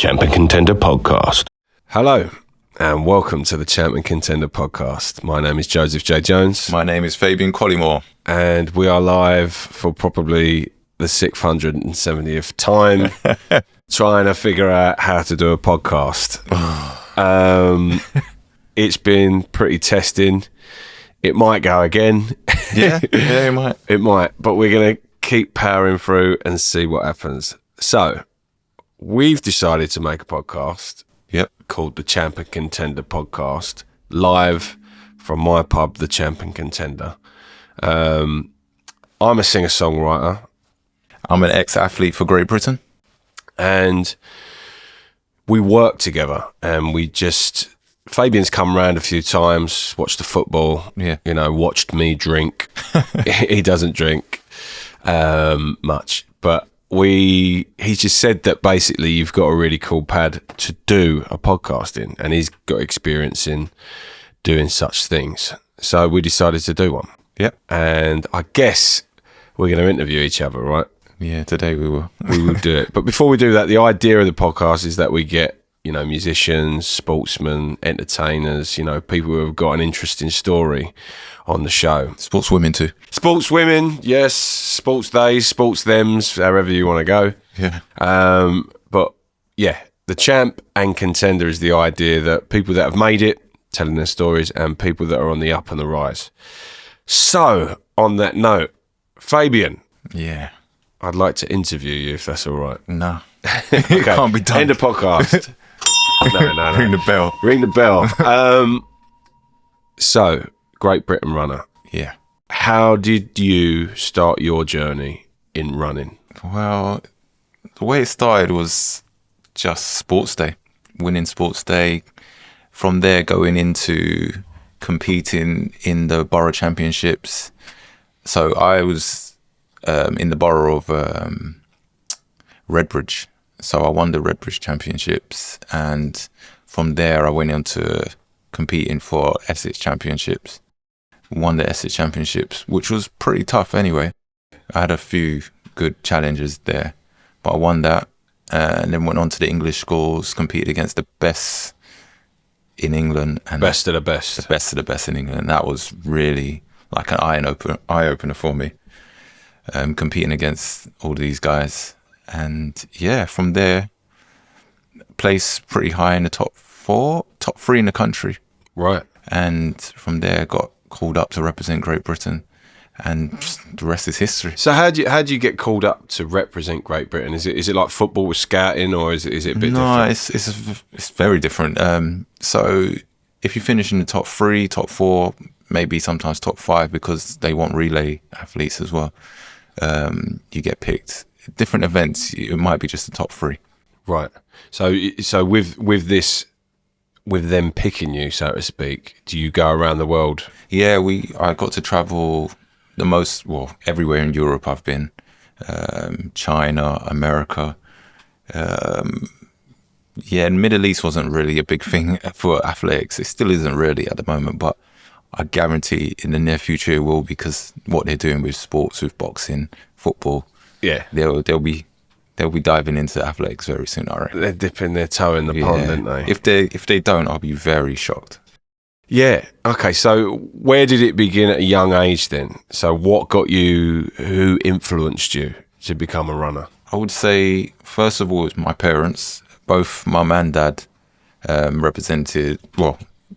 Champ Contender Podcast. Hello, and welcome to the Champ Contender Podcast. My name is Joseph J. Jones. My name is Fabian Collymore. And we are live for probably the 670th time trying to figure out how to do a podcast. It's been pretty testing. It might go again. Yeah, it might. It might, but we're going to keep powering through and see what happens. So, we've decided to make a podcast called the Champ Contender Podcast, live from my pub, the Champ Contender. I'm a singer-songwriter. I'm an ex-athlete for Great Britain. And we work together, and Fabian's come round a few times, watched the football, watched me drink. He doesn't drink much, but he's just said that basically you've got a really cool pad to do a podcast in, and he's got experience in doing such things. So we decided to do one. Yep. And I guess we're going to interview each other, right? Yeah, today we will. We will do it. But before we do that, the idea of the podcast is that we get, musicians, sportsmen, entertainers, people who have got an interesting story on the show. Sportswomen too. Sportswomen, yes. Sports days, sports thems, however you want to go. Yeah. But yeah, the Champ and Contender is the idea that people that have made it, telling their stories, and people that are on the up and the rise. So, on that note, Fabian. Yeah. I'd like to interview you if that's all right. No. Okay. It can't be done. End of podcast. No. Ring the bell. Ring the bell. So, Great Britain runner. Yeah. How did you start your journey in running? Well, the way it started was just sports day, winning sports day. From there, going into competing in the borough championships. So I was in the borough of Redbridge. So I won the Redbridge championships, and from there I went on to competing for Essex championships. Won the Essex championships, which was pretty tough anyway. I had a few good challenges there, but I won that, and then went on to the English schools, competed against the best in England. And best of the best. The best of the best in England. And that was really like an eye opener for me, competing against all these guys. And yeah, from there, placed pretty high in the top 3 in the country. Right. And from there, got called up to represent Great Britain, and the rest is history. So how do you get called up to represent Great Britain? Is it like football with scouting, or is it a bit different? No, it's very different. So if you finish in the top 3, top 4, maybe sometimes top 5, because they want relay athletes as well, you get picked. Different events, it might be just the top 3. Right. So with them picking you, so to speak, do you go around the world? Yeah, I got to travel the most, everywhere in Europe I've been. China, America. And Middle East wasn't really a big thing for athletics. It still isn't really at the moment, but I guarantee in the near future it will, because what they're doing with sports, with boxing, football, they'll be diving into athletics very soon, I reckon. They're dipping their toe in the pond, aren't they? If they don't, I'll be very shocked. Yeah. Okay. So where did it begin at a young age then? So what got you? Who influenced you to become a runner? I would say, first of all, it was my parents. Both mum and dad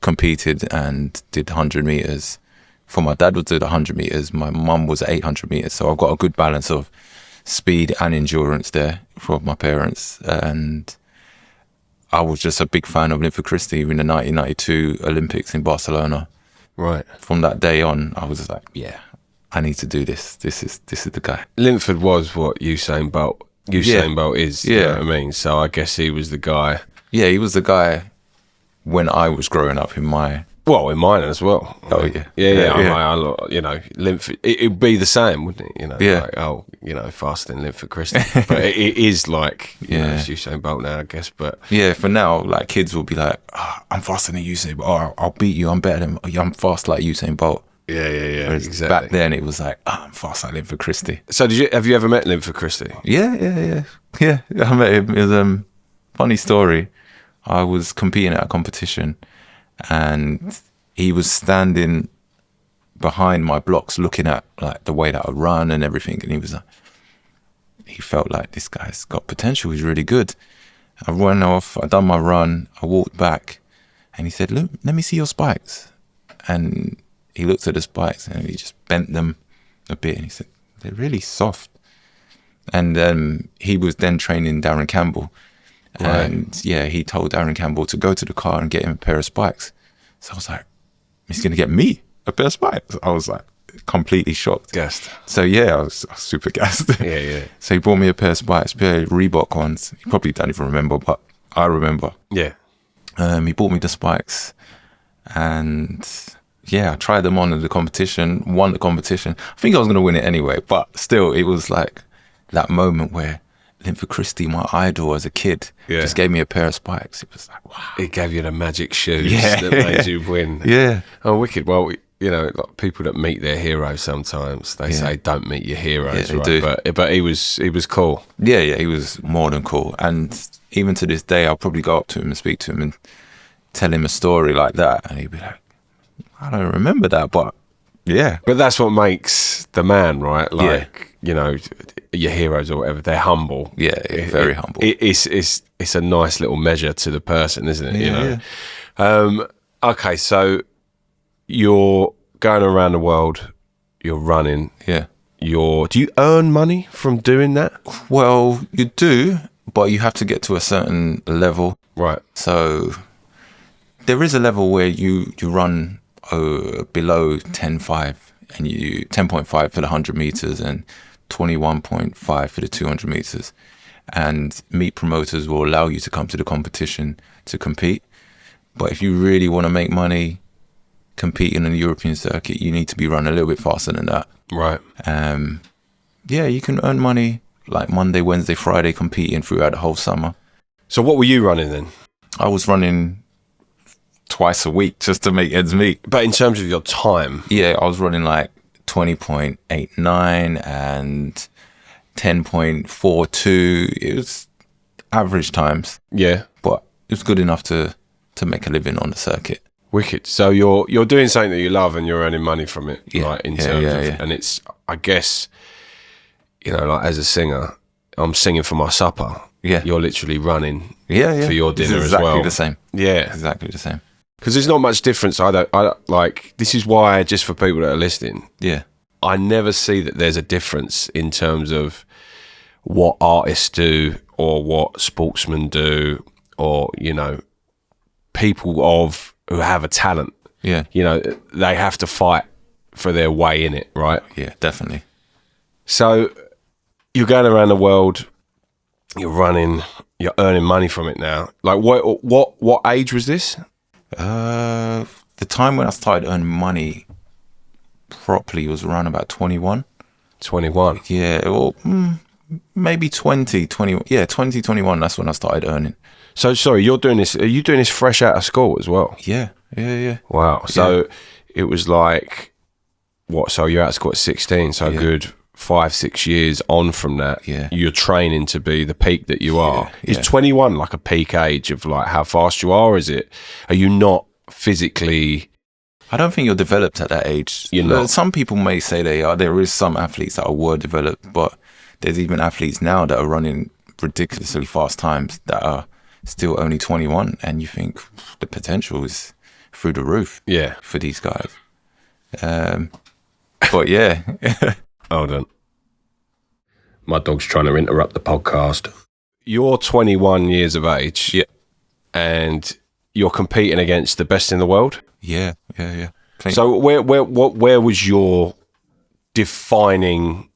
competed and did 100 meters. For my dad was did 100 meters. My mum was 800 meters. So I've got a good balance of speed and endurance there from my parents. And I was just a big fan of Linford Christie in the 1992 Olympics in Barcelona. Right. From that day on, I was like, I need to do this. This is the guy. Linford was what Usain Bolt is. Yeah. You know what I mean? So I guess he was the guy. Yeah, he was the guy when I was growing up in my... Well, in mine as well. Oh, yeah. Yeah. Linford, it'd be the same, wouldn't it? Faster than Linford Christie. But it is like, it's Usain Bolt now, I guess. But yeah, for now, like, kids will be like, I'm faster than Usain Bolt. I'll beat you. I'm better than... I'm fast like Usain Bolt. Yeah. Whereas exactly. Back then, it was like, I'm fast like Linford Christie. So have you ever met Linford Christie? Yeah. I met him. It was funny story. I was competing at a competition and he was standing behind my blocks looking at like the way that I run and everything, and he was like, he felt like this guy's got potential, he's really good. I ran off, I done my run, I walked back and he said, look, let me see your spikes. And he looked at the spikes and he just bent them a bit and he said, they're really soft. And he was then training Darren Campbell. Right. And yeah, he told Darren Campbell to go to the car and get him a pair of spikes. So I was like, he's going to get me a pair of spikes. I was like completely shocked. Gassed. So yeah, I was super gassed. Yeah. So he bought me a pair of spikes, pair of Reebok ones. He probably don't even remember, but I remember. Yeah. He bought me the spikes and yeah, I tried them on in the competition, won the competition. I think I was going to win it anyway, but still it was like that moment where Linford Christie, my idol as a kid, just gave me a pair of spikes. It was like, wow. It gave you the magic shoes that made you win. Yeah. Oh, wicked. Well, you know, like people that meet their heroes sometimes, they say don't meet your heroes, they right? do. But he was cool. Yeah, he was more than cool. And even to this day, I'll probably go up to him and speak to him and tell him a story like that. And he'd be like, I don't remember that, but yeah. But that's what makes the man, right? Like, you know, your heroes or whatever, they're humble. Yeah, very humble. It's a nice little measure to the person, isn't it? You know. Okay, so you're going around the world, you're running. Yeah. Do you earn money from doing that? Well, you do, but you have to get to a certain level. Right. So there is a level where you run below 10.5 and you 10.5 for the 100 meters and 21.5 for the 200 meters. And meet promoters will allow you to come to the competition to compete. But if you really want to make money competing in the European circuit, you need to be running a little bit faster than that. Right. Yeah, you can earn money like Monday, Wednesday, Friday competing throughout the whole summer. So what were you running then? I was running twice a week just to make ends meet. But in terms of your time? Yeah, I was running like 20.89 and 10.42. It was average times. Yeah. But it was good enough to make a living on the circuit. Wicked. So you're doing something that you love and you're earning money from it. Yeah. Right, in terms of, and it's, I guess, you know, like as a singer, I'm singing for my supper. Yeah. You're literally running for your dinner it's as well. Exactly the same. Yeah. Exactly the same. Because there's not much difference. I don't like, this is why, just for people that are listening, I never see that there's a difference in terms of what artists do or what sportsmen do or, you know, people who have a talent. Yeah. You know, they have to fight for their way in it, right? Yeah, definitely. So you're going around the world, you're running, you're earning money from it now. Like what age was this? The time when I started earning money properly was around about 21. 21? Yeah, well, maybe 20, 21. Yeah, 20, 21, that's when I started earning. So, sorry, are you doing this fresh out of school as well? Yeah. Wow. So it was like, what, so you're out of school at 16, so good 5-6 years on from that, you're training to be the peak that you are. Is 21 like a peak age of like how fast you are? Are you not physically? I don't think you're developed at that age. You're not. Some people may say they are. There is some athletes that were developed, but there's even athletes now that are running ridiculously fast times that are still only 21, and you think the potential is through the roof for these guys. But yeah. Hold on. My dog's trying to interrupt the podcast. You're 21 years of age. Yeah. And you're competing against the best in the world? Yeah. So where was your defining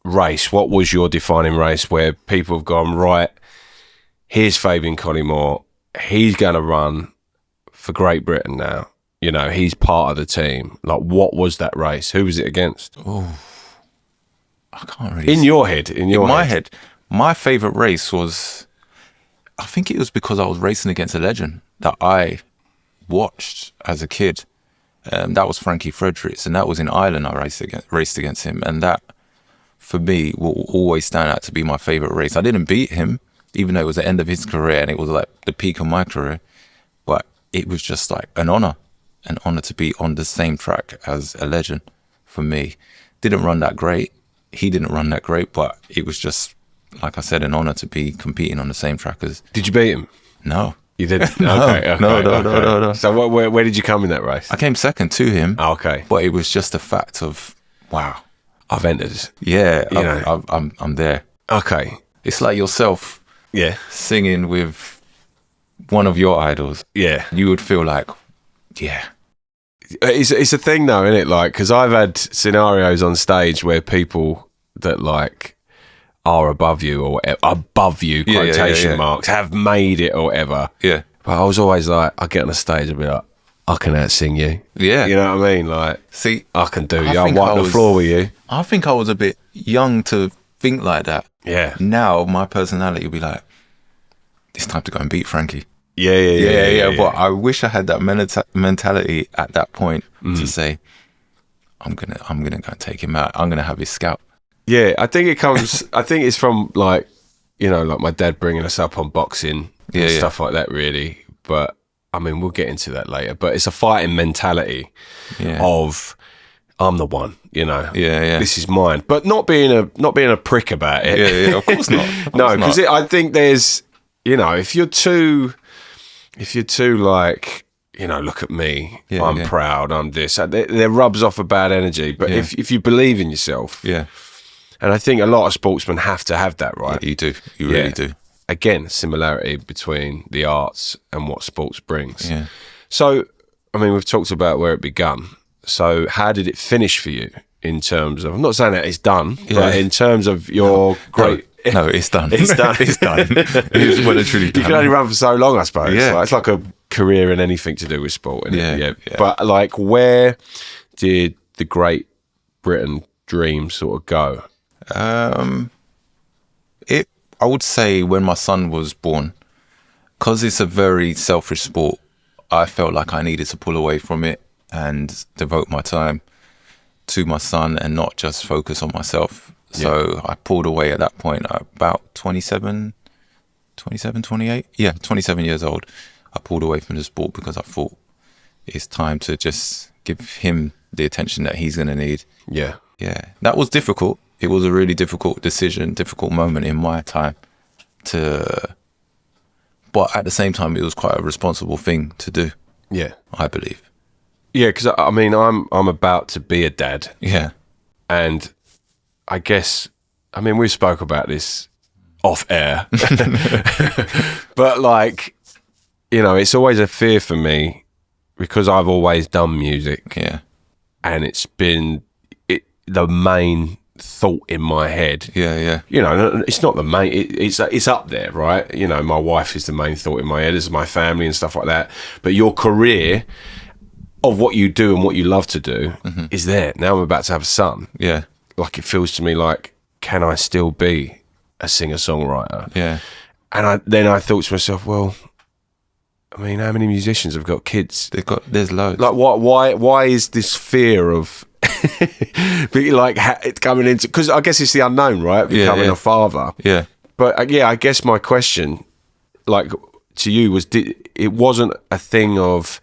race? What was your defining race where people have gone, right, here's Fabian Collymore. He's going to run for Great Britain now. You know, he's part of the team. Like, what was that race? Who was it against? Oh, I can't really. In your head. In my head, my favourite race was, I think it was because I was racing against a legend that I watched as a kid. That was Frankie Fredericks, and that was in Ireland. I raced against him, and that, for me, will always stand out to be my favourite race. I didn't beat him, even though it was the end of his career and it was like the peak of my career, but it was just like an honor to be on the same track as a legend for me. Didn't run that great. He didn't run that great, but it was just, like I said, an honor to be competing on the same track as. Did you beat him? No. You didn't? No. No. So where did you come in that race? I came second to him. Oh, okay. But it was just a fact of, wow, I've entered. Yeah, You know. I'm there. Okay. It's like yourself Yeah. singing with one of your idols. Yeah. You would feel like, yeah. It's a thing though, isn't it? Like, because I've had scenarios on stage where people that like are above you or quotation marks have made it or whatever. Yeah. But I was always like, I get on the stage and be like, I can out-sing you. Yeah. You know what I mean? Like, See, I can do you. I I'll think wipe the floor with you. I think I was a bit young to think like that. Yeah. Now my personality will be like, it's time to go and beat Frankie. Yeah. But I wish I had that mentality at that point to say, I'm gonna go and take him out. I'm gonna have his scalp. Yeah, I think it comes. I think it's from like, you know, like my dad bringing us up on boxing and stuff like that. Really, but I mean, we'll get into that later. But it's a fighting mentality of I'm the one. You know, this is mine. But not being a prick about it. Yeah, of course not. No, because I think there's, you know, if you're too like, you know, look at me, I'm proud, I'm this. There rubs off a bad energy. But if you believe in yourself, and I think a lot of sportsmen have to have that, right? Yeah, you do. You really do. Again, similarity between the arts and what sports brings. Yeah. So, I mean, we've talked about where it begun. So, how did it finish for you in terms of? I'm not saying that it's done, but in terms of your great. No, it's done. It's done. It's done. It's well and truly done. You can only run for so long, I suppose. Yeah. Like, it's like a career in anything to do with sport. Isn't it? Yeah. But like, where did the Great Britain dream sort of go? I would say when my son was born, because it's a very selfish sport, I felt like I needed to pull away from it and devote my time to my son and not just focus on myself. So I pulled away at that point, about 27, 28. Yeah, 27 years old. I pulled away from the sport because I thought it's time to just give him the attention that he's going to need. Yeah. Yeah. That was difficult. It was a really difficult decision, difficult moment in my time but at the same time, it was quite a responsible thing to do. Yeah. I believe. Yeah, because I mean, I'm about to be a dad. Yeah. And I guess, I mean, we spoke about this off air, but like, you know, it's always a fear for me because I've always done music. Yeah. And it's been the main thought in my head. Yeah. You know, it's not the main, it's up there, right? You know, my wife is the main thought in my head, is my family and stuff like that. But your career of what you do and what you love to do is there. Now I'm about to have a son. Yeah. Like, it feels to me like, can I still be a singer-songwriter? Yeah. And then I thought to myself, well, I mean, how many musicians have got kids? There's loads. Like, why is this fear of like coming into? Because I guess it's the unknown, right? Becoming a father. Yeah. But I guess my question, like, to you was, it wasn't a thing of,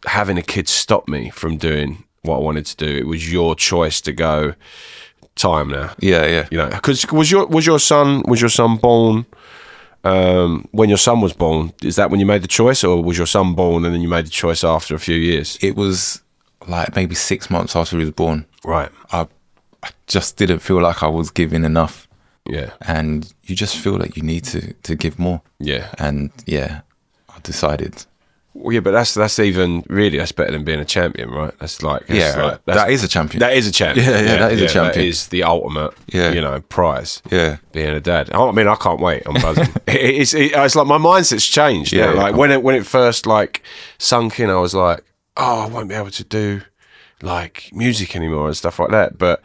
having a kid stop me from doing what I wanted to do. It was your choice to go, time now. Yeah. You know, because was your son born when your son was born? Is that when you made the choice, or was your son born and then you made the choice after a few years? It was like maybe 6 months after he was born. Right. I just didn't feel like I was giving enough. Yeah. And you just feel like you need to give more. Yeah. And I decided. Well, yeah, but that's better than being a champion, right? That is a champion. That is a champion. Yeah, that is a champion. That is the ultimate, prize. Yeah, being a dad. I mean, I can't wait. I'm buzzing. It's like my mindset's changed. Yeah, like when it first like sunk in, I was like, I won't be able to do like music anymore and stuff like that. But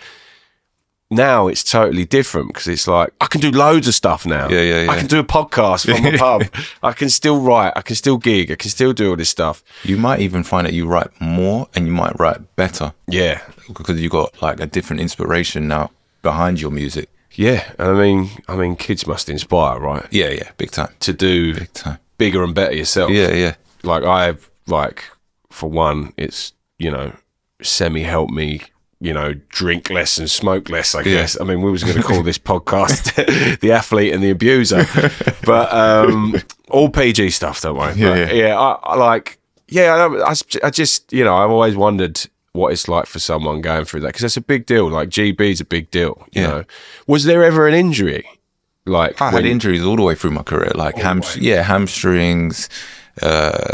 now it's totally different because it's like I can do loads of stuff now. Yeah. I can do a podcast from a pub. I can still write. I can still gig. I can still do all this stuff. You might even find that you write more and you might write better. Yeah, because you got like a different inspiration now behind your music. Yeah, I mean, kids must inspire, right? Yeah, big time. To do Big time. bigger and better yourself. Yeah. Like for one, it's, semi-help me, drink less and smoke less, I guess. I mean, we was going to call this podcast The Athlete and the Abuser, but all PG stuff, don't worry. I just, I've always wondered what it's like for someone going through that, because that's a big deal. Like GB's a big deal, you know. Was there ever an injury? Like I had injuries all the way through my career, like hamstrings,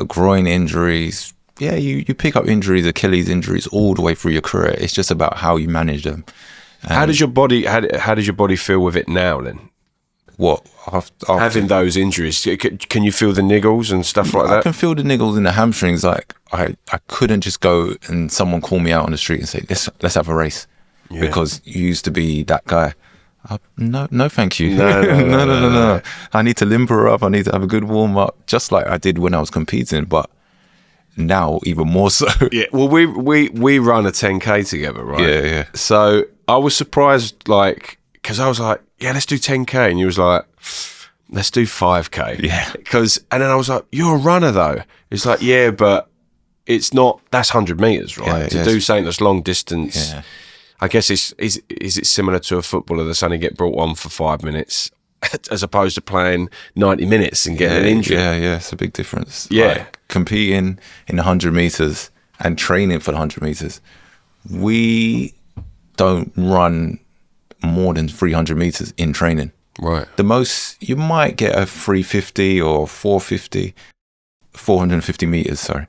groin injuries. Yeah, you pick up injuries, Achilles injuries, all the way through your career. It's just about how you manage them. How does your body feel with it now then? What after having those injuries? Can you feel the niggles and stuff like that? I can feel the niggles in the hamstrings. Like I couldn't just go and someone call me out on the street and say let's have a race, because you used to be that guy. No, thank you. No. I need to limber up. I need to have a good warm up, just like I did when I was competing, but now even more so. Yeah. Well, we run a 10K together, right? Yeah. So I was surprised, like, because I was like, yeah, let's do 10K, and you was like, let's do 5K. Yeah. And then I was like, you're a runner though. It's like, yeah, but it's not. That's 100 meters, right? To do something that's long distance. Yeah. I guess is it similar to a footballer that's only get brought on for 5 minutes as opposed to playing 90 minutes and getting an injury? Yeah, it's a big difference. Yeah. Like, competing in 100 meters and training for the 100 meters, we don't run more than 300 meters in training. Right. The most, you might get a 350 or 450 meters, sorry,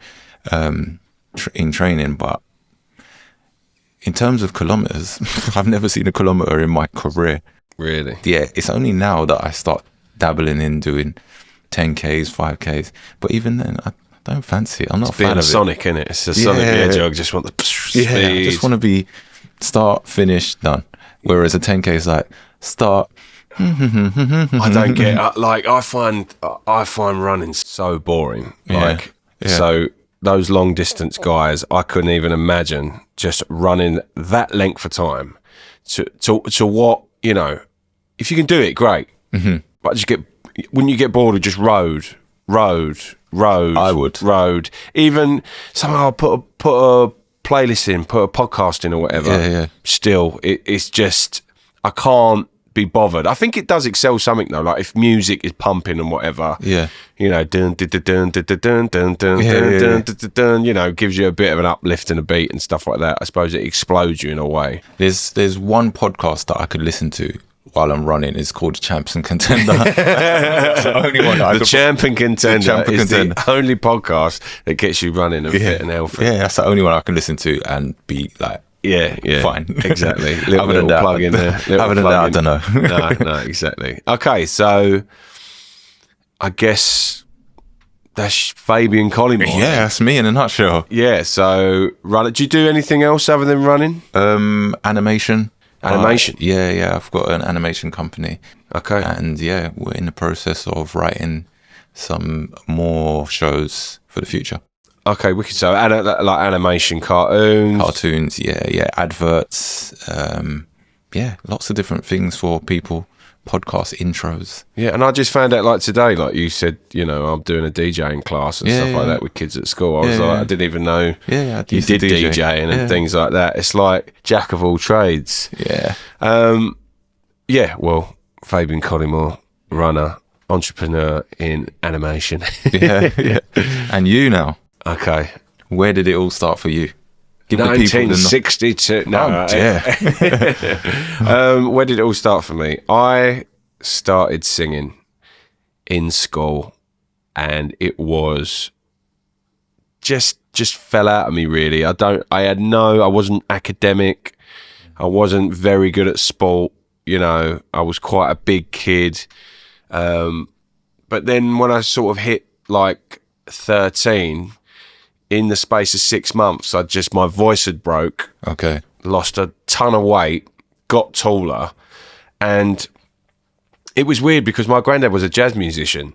in training, but in terms of kilometers, I've never seen a kilometer in my career. Really? Yeah, it's only now that I start dabbling in doing 10Ks, 5Ks. But even then, I don't fancy it. I'm not a fan of it. It's being a Sonic, innit? It's a Sonic edge. I just want the speed. Yeah, I just want to be start, finish, done. Whereas a 10K is like start. I don't get I find running so boring. So those long distance guys, I couldn't even imagine just running that length of time to what, if you can do it, great. Mm-hmm. But wouldn't you get bored of just road? I would. Road. Even somehow put a playlist in, put a podcast in or whatever. Yeah. Still, it's just, I can't be bothered. I think it does excel something though, like if music is pumping and whatever. Yeah. Dun dun dun dun dun dun dun dun dun, gives you a bit of an uplift and a beat and stuff like that. I suppose it explodes you in a way. There's one podcast that I could listen to while I'm running. It's called Champ Contender. It's the only one the Champ Contender is the only podcast that gets you running and fit and healthy. Yeah, that's the only one I can listen to and be like, yeah, fine. Exactly. Other than that, plug in there. Other than that, I don't know. No, exactly. Okay, so I guess that's Fabian Collymore. Yeah, that's me in a nutshell. Yeah, so do you do anything else other than running? Animation. Yeah, I've got an animation company. Okay. And yeah, we're in the process of writing some more shows for the future. Okay, wicked. So, like animation, cartoons, yeah, adverts, lots of different things for people. Podcast intros. Yeah, and I just found out like today, like you said, I'm doing a DJing class and stuff like that with kids at school. I was I didn't even know you did DJing and things like that. It's like jack of all trades. Yeah. Well, Fabian Collymore, runner, entrepreneur in animation. yeah. And you now. Okay. Where did it all start for you? 1962. No, where did it all start for me? I started singing in school, and it was just fell out of me. Really, I wasn't academic. I wasn't very good at sport. I was quite a big kid. But then when I sort of hit like 13. In the space of 6 months, my voice had broke. Okay. Lost a ton of weight, got taller, and it was weird because my granddad was a jazz musician,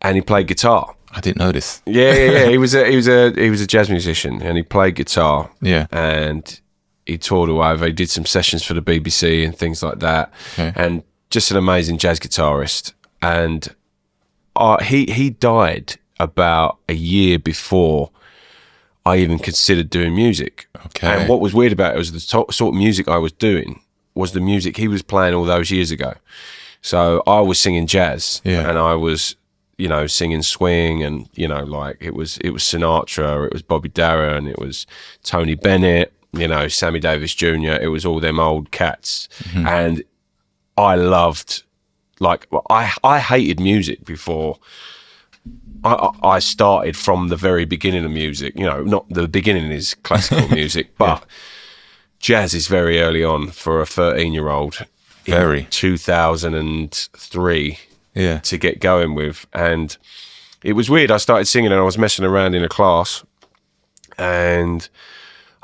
and he played guitar. I didn't know this. Yeah. He was a jazz musician, and he played guitar. Yeah. And he toured all over. He did some sessions for the BBC and things like that. Okay. And just an amazing jazz guitarist. And he died about a year before I even considered doing music. Okay. And what was weird about it was the sort of music I was doing was the music he was playing all those years ago. So I was singing jazz, and I was, you know, singing swing, and, you know, like it was Sinatra, it was Bobby Darin, it was Tony Bennett, you know, Sammy Davis Jr. It was all them old cats. Mm-hmm. And I loved, like, I hated music before I started from the very beginning of music. You know, not the beginning is classical music, but jazz is very early on for a 13-year-old. Very. 2003 to get going with. And it was weird. I started singing and I was messing around in a class and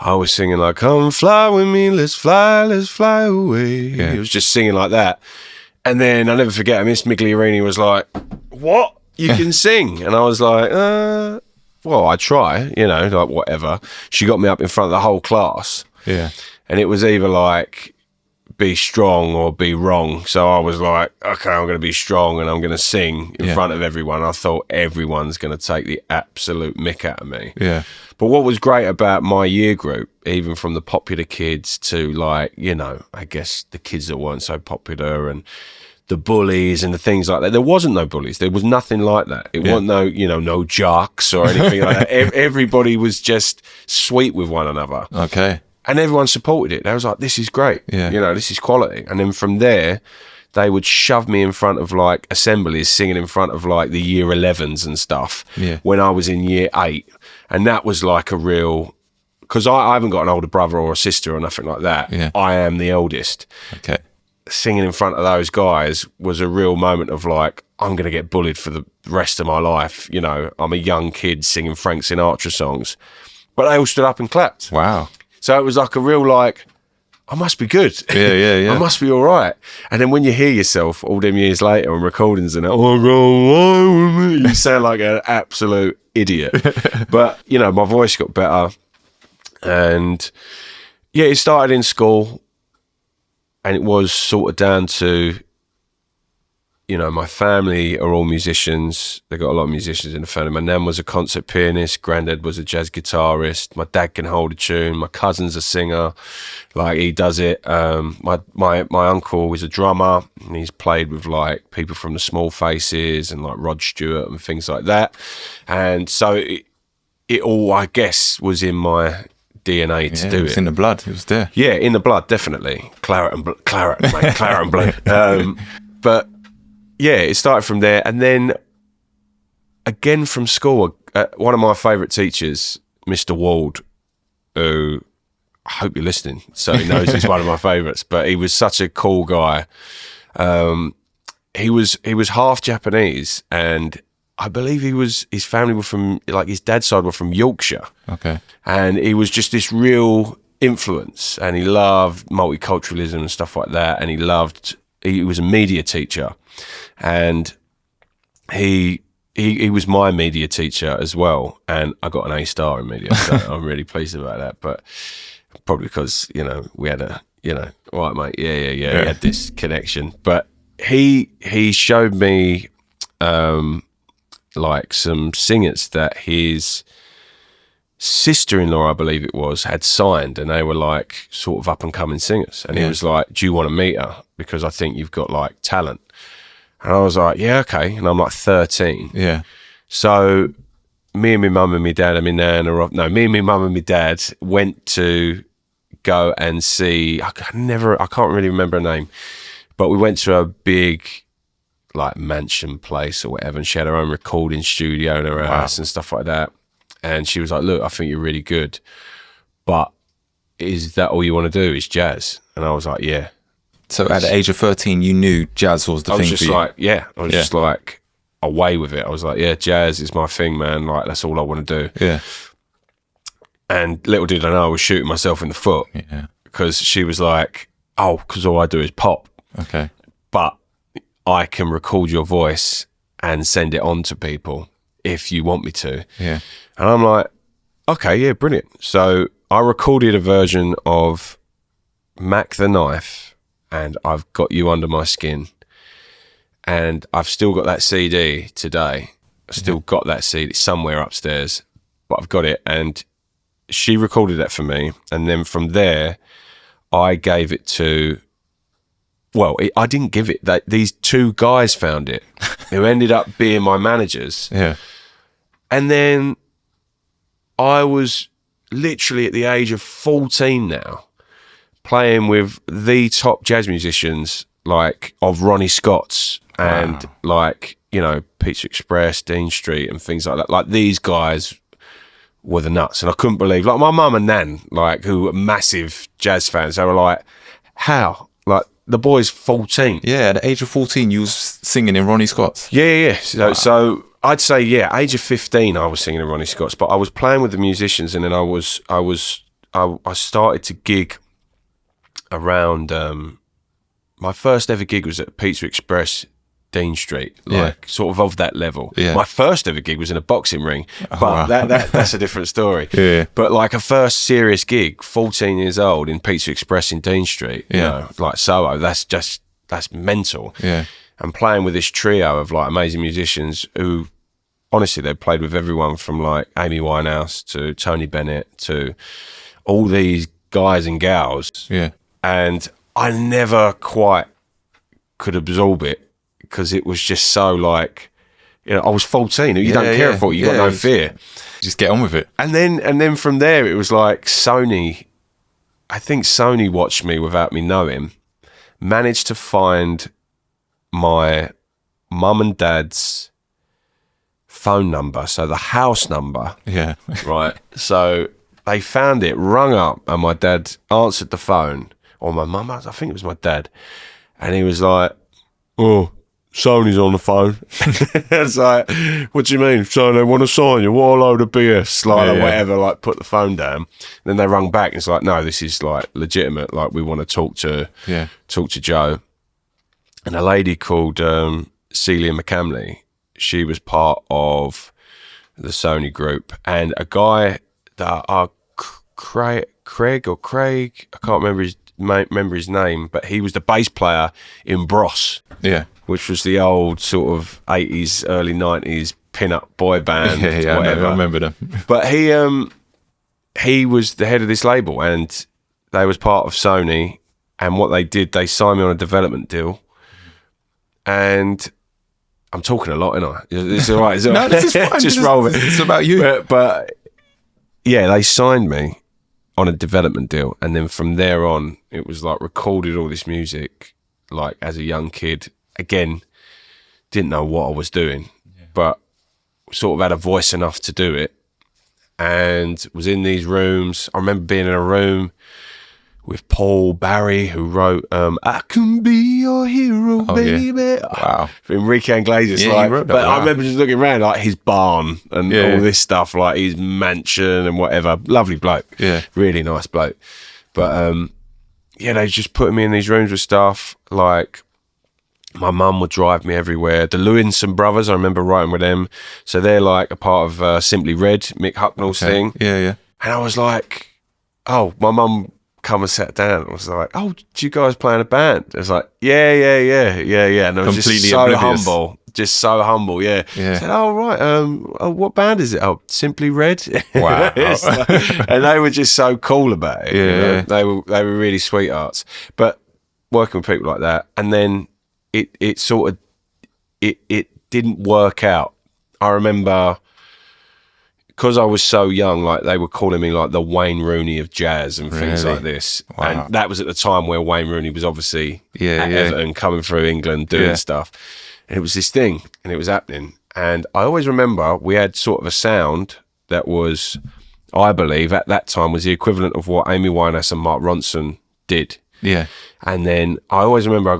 I was singing like, come fly with me, let's fly away. It was just singing like that. And then I'll never forget, Miss Migliorini was like, what? You can sing? And I was like, well, I try, you know, like whatever. She got me up in front of the whole class. Yeah. And it was either like, be strong or be wrong. So I was like, okay, I'm going to be strong and I'm going to sing in front of everyone. I thought everyone's going to take the absolute mick out of me. Yeah. But what was great about my year group, even from the popular kids to, like, you know, I guess the kids that weren't so popular and the bullies and the things like that, there wasn't no bullies. There was nothing like that. It wasn't no, you know, no jocks or anything like that. Everybody was just sweet with one another. Okay. And everyone supported it. They was like, this is great. Yeah. You know, this is quality. And then from there, they would shove me in front of, like, assemblies, singing in front of, like, the year 11s and stuff when I was in year 8. And that was like a real... Because I haven't got an older brother or a sister or nothing like that. Yeah. I am the eldest. Okay. Singing in front of those guys was a real moment of, like, I'm going to get bullied for the rest of my life. You know, I'm a young kid singing Frank Sinatra songs. But they all stood up and clapped. Wow. So it was like a real, like, I must be good. Yeah. I must be all right. And then when you hear yourself all them years later on recordings and you sound like an absolute idiot. But, you know, my voice got better. And, yeah, it started in school. And it was sort of down to, you know, my family are all musicians. They got a lot of musicians in the family. My nan was a concert pianist. Granddad was a jazz guitarist. My dad can hold a tune. My cousin's a singer, like he does it. My uncle is a drummer, and he's played with, like, people from the Small Faces and, like, Rod Stewart and things like that. And so it all, I guess, was in my DNA to do it. It was in the blood. It was there. Yeah, in the blood, definitely. Claret, mate, claret and blood. But yeah, it started from there. And then again from school, one of my favourite teachers, Mr. Wald, who I hope you're listening, so he knows he's one of my favourites, but he was such a cool guy. He was half Japanese, and I believe his family were from, like, his dad's side were from Yorkshire. Okay. And he was just this real influence, and he loved multiculturalism and stuff like that. And he was a media teacher, and he was my media teacher as well. And I got an A star in media, so I'm really pleased about that. But probably because, you know, we had a, you know, all right, mate, yeah, we had this connection. But he showed me, like, some singers that his sister-in-law, I believe it was, had signed, and they were, like, sort of up-and-coming singers. And he was like, do you want to meet her? Because I think you've got, like, talent. And I was like, yeah, okay. And I'm like 13. Yeah. So me and my mum and my dad and my nan me and my mum and my dad went to go and see, I can't really remember her name, but we went to a big, like, mansion place or whatever, and she had her own recording studio in her house and stuff like that. And she was like, look, I think you're really good, but is that all you want to do is jazz? And I was like, yeah. So at the age of 13, you knew jazz was the thing for you? I was just like away with it. I was like, yeah, jazz is my thing, man. Like, that's all I want to do. Yeah. And little did I know I was shooting myself in the foot. Yeah. Because she was like, oh, because all I do is pop. Okay. But I can record your voice and send it on to people if you want me to. Yeah. And I'm like, okay, yeah, brilliant. So I recorded a version of Mac the Knife and I've Got You Under My Skin. And I've still got that CD today. I've still got that CD somewhere upstairs, but I've got it. And she recorded that for me. And then from there, I gave it to... Well, I didn't give it. These two guys found it, who ended up being my managers. Yeah. And then I was literally at the age of 14 now, playing with the top jazz musicians, like of Ronnie Scott's and like, you know, Pizza Express, Dean Street and things like that. Like these guys were the nuts. And I couldn't believe, like my mum and nan, like who were massive jazz fans, they were like, how? Like, the boy's 14. Yeah, at the age of 14, you was singing in Ronnie Scott's. Yeah. So I'd say, age of 15, I was singing in Ronnie Scott's, but I was playing with the musicians, and then I started to gig around. My first ever gig was at Pizza Express, Dean Street, sort of that level. Yeah. My first ever gig was in a boxing ring, but that's a different story. Yeah. But like a first serious gig, 14 years old in Pizza Express in Dean Street, you know, like Soho, that's mental. Yeah. And playing with this trio of like amazing musicians who, honestly, they played with everyone from like Amy Winehouse to Tony Bennett to all these guys and gals. Yeah. And I never quite could absorb it, because it was just so like, you know, I was 14. You don't care for it. You got no fear. Just get on with it. And then from there, it was like Sony. I think Sony watched me without me knowing, managed to find my mum and dad's phone number, so the house number. Yeah. Right. So they found it, rung up, and my dad answered the phone, or my mum, I think it was my dad, and he was like, "Oh, Sony's on the phone." It's like, what do you mean? So they want to sign you? What a load of BS, like whatever. Like, put the phone down. And then they rung back, and it's like, no, this is like legitimate. Like, we want to talk to Joe. And a lady called Celia McCamley, she was part of the Sony group, and a guy that Craig, I can't remember his name, but he was the bass player in Bros. Yeah. Which was the old sort of 80s, early 90s pin-up boy band. Whatever. I remember them. But he was the head of this label, and they was part of Sony, and what they did, they signed me on a development deal. And I'm talking a lot, ain't I? It's all right. No, this is fine. Just roll with it. It's about you. But yeah, they signed me on a development deal, and then from there on, it was like recorded all this music, like as a young kid. Again, didn't know what I was doing, but sort of had a voice enough to do it, and was in these rooms. I remember being in a room with Paul Barry, who wrote "I Can Be Your Hero, Baby." Yeah. Wow. Enrique Iglesias. Yeah, like, he wrote that. But I remember just looking around, like his barn and all this stuff, like his mansion and whatever. Lovely bloke. Yeah. Really nice bloke. But they just put me in these rooms with stuff. Like, my mum would drive me everywhere. The Lewinson brothers, I remember writing with them. So they're like a part of Simply Red, Mick Hucknall's thing. Yeah. And I was like, oh, my mum come and sat down and was like, oh, do you guys play in a band? It was like, yeah. And I was completely just so humble, yeah. I said, oh, right, what band is it? Oh, Simply Red. Wow. And they were just so cool about it. Yeah. You know? They were really sweethearts. But working with people like that, and then it sort of, it didn't work out. I remember, because I was so young, like they were calling me like the Wayne Rooney of jazz and things like this. Wow. And that was at the time where Wayne Rooney was obviously at Everton, coming through England, doing stuff. And it was this thing, and it was happening. And I always remember we had sort of a sound that was, I believe, at that time was the equivalent of what Amy Winehouse and Mark Ronson did. Yeah. And then I always remember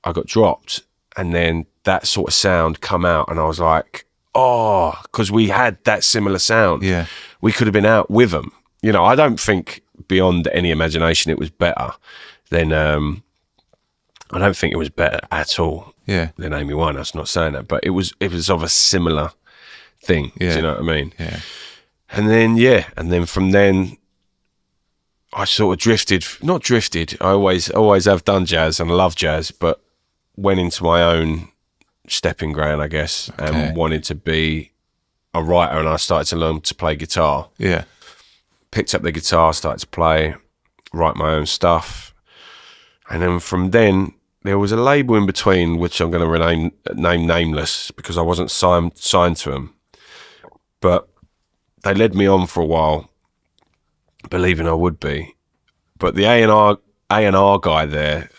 I got dropped, and then that sort of sound come out, and I was like, oh, because we had that similar sound. Yeah. We could have been out with them. You know, I don't think beyond any imagination it was better than, I don't think it was better at all than Amy Winehouse. Not saying that, but it was of a similar thing. Yeah. Do you know what I mean? Yeah. And then, from then, I sort of not drifted. I always have done jazz and I love jazz, but went into my own stepping ground, I guess, and wanted to be a writer, and I started to learn to play guitar. Yeah. Picked up the guitar, started to play, write my own stuff. And then from then, there was a label in between, which I'm going to name nameless because I wasn't signed to them. But they led me on for a while, believing I would be. But the A&R guy there,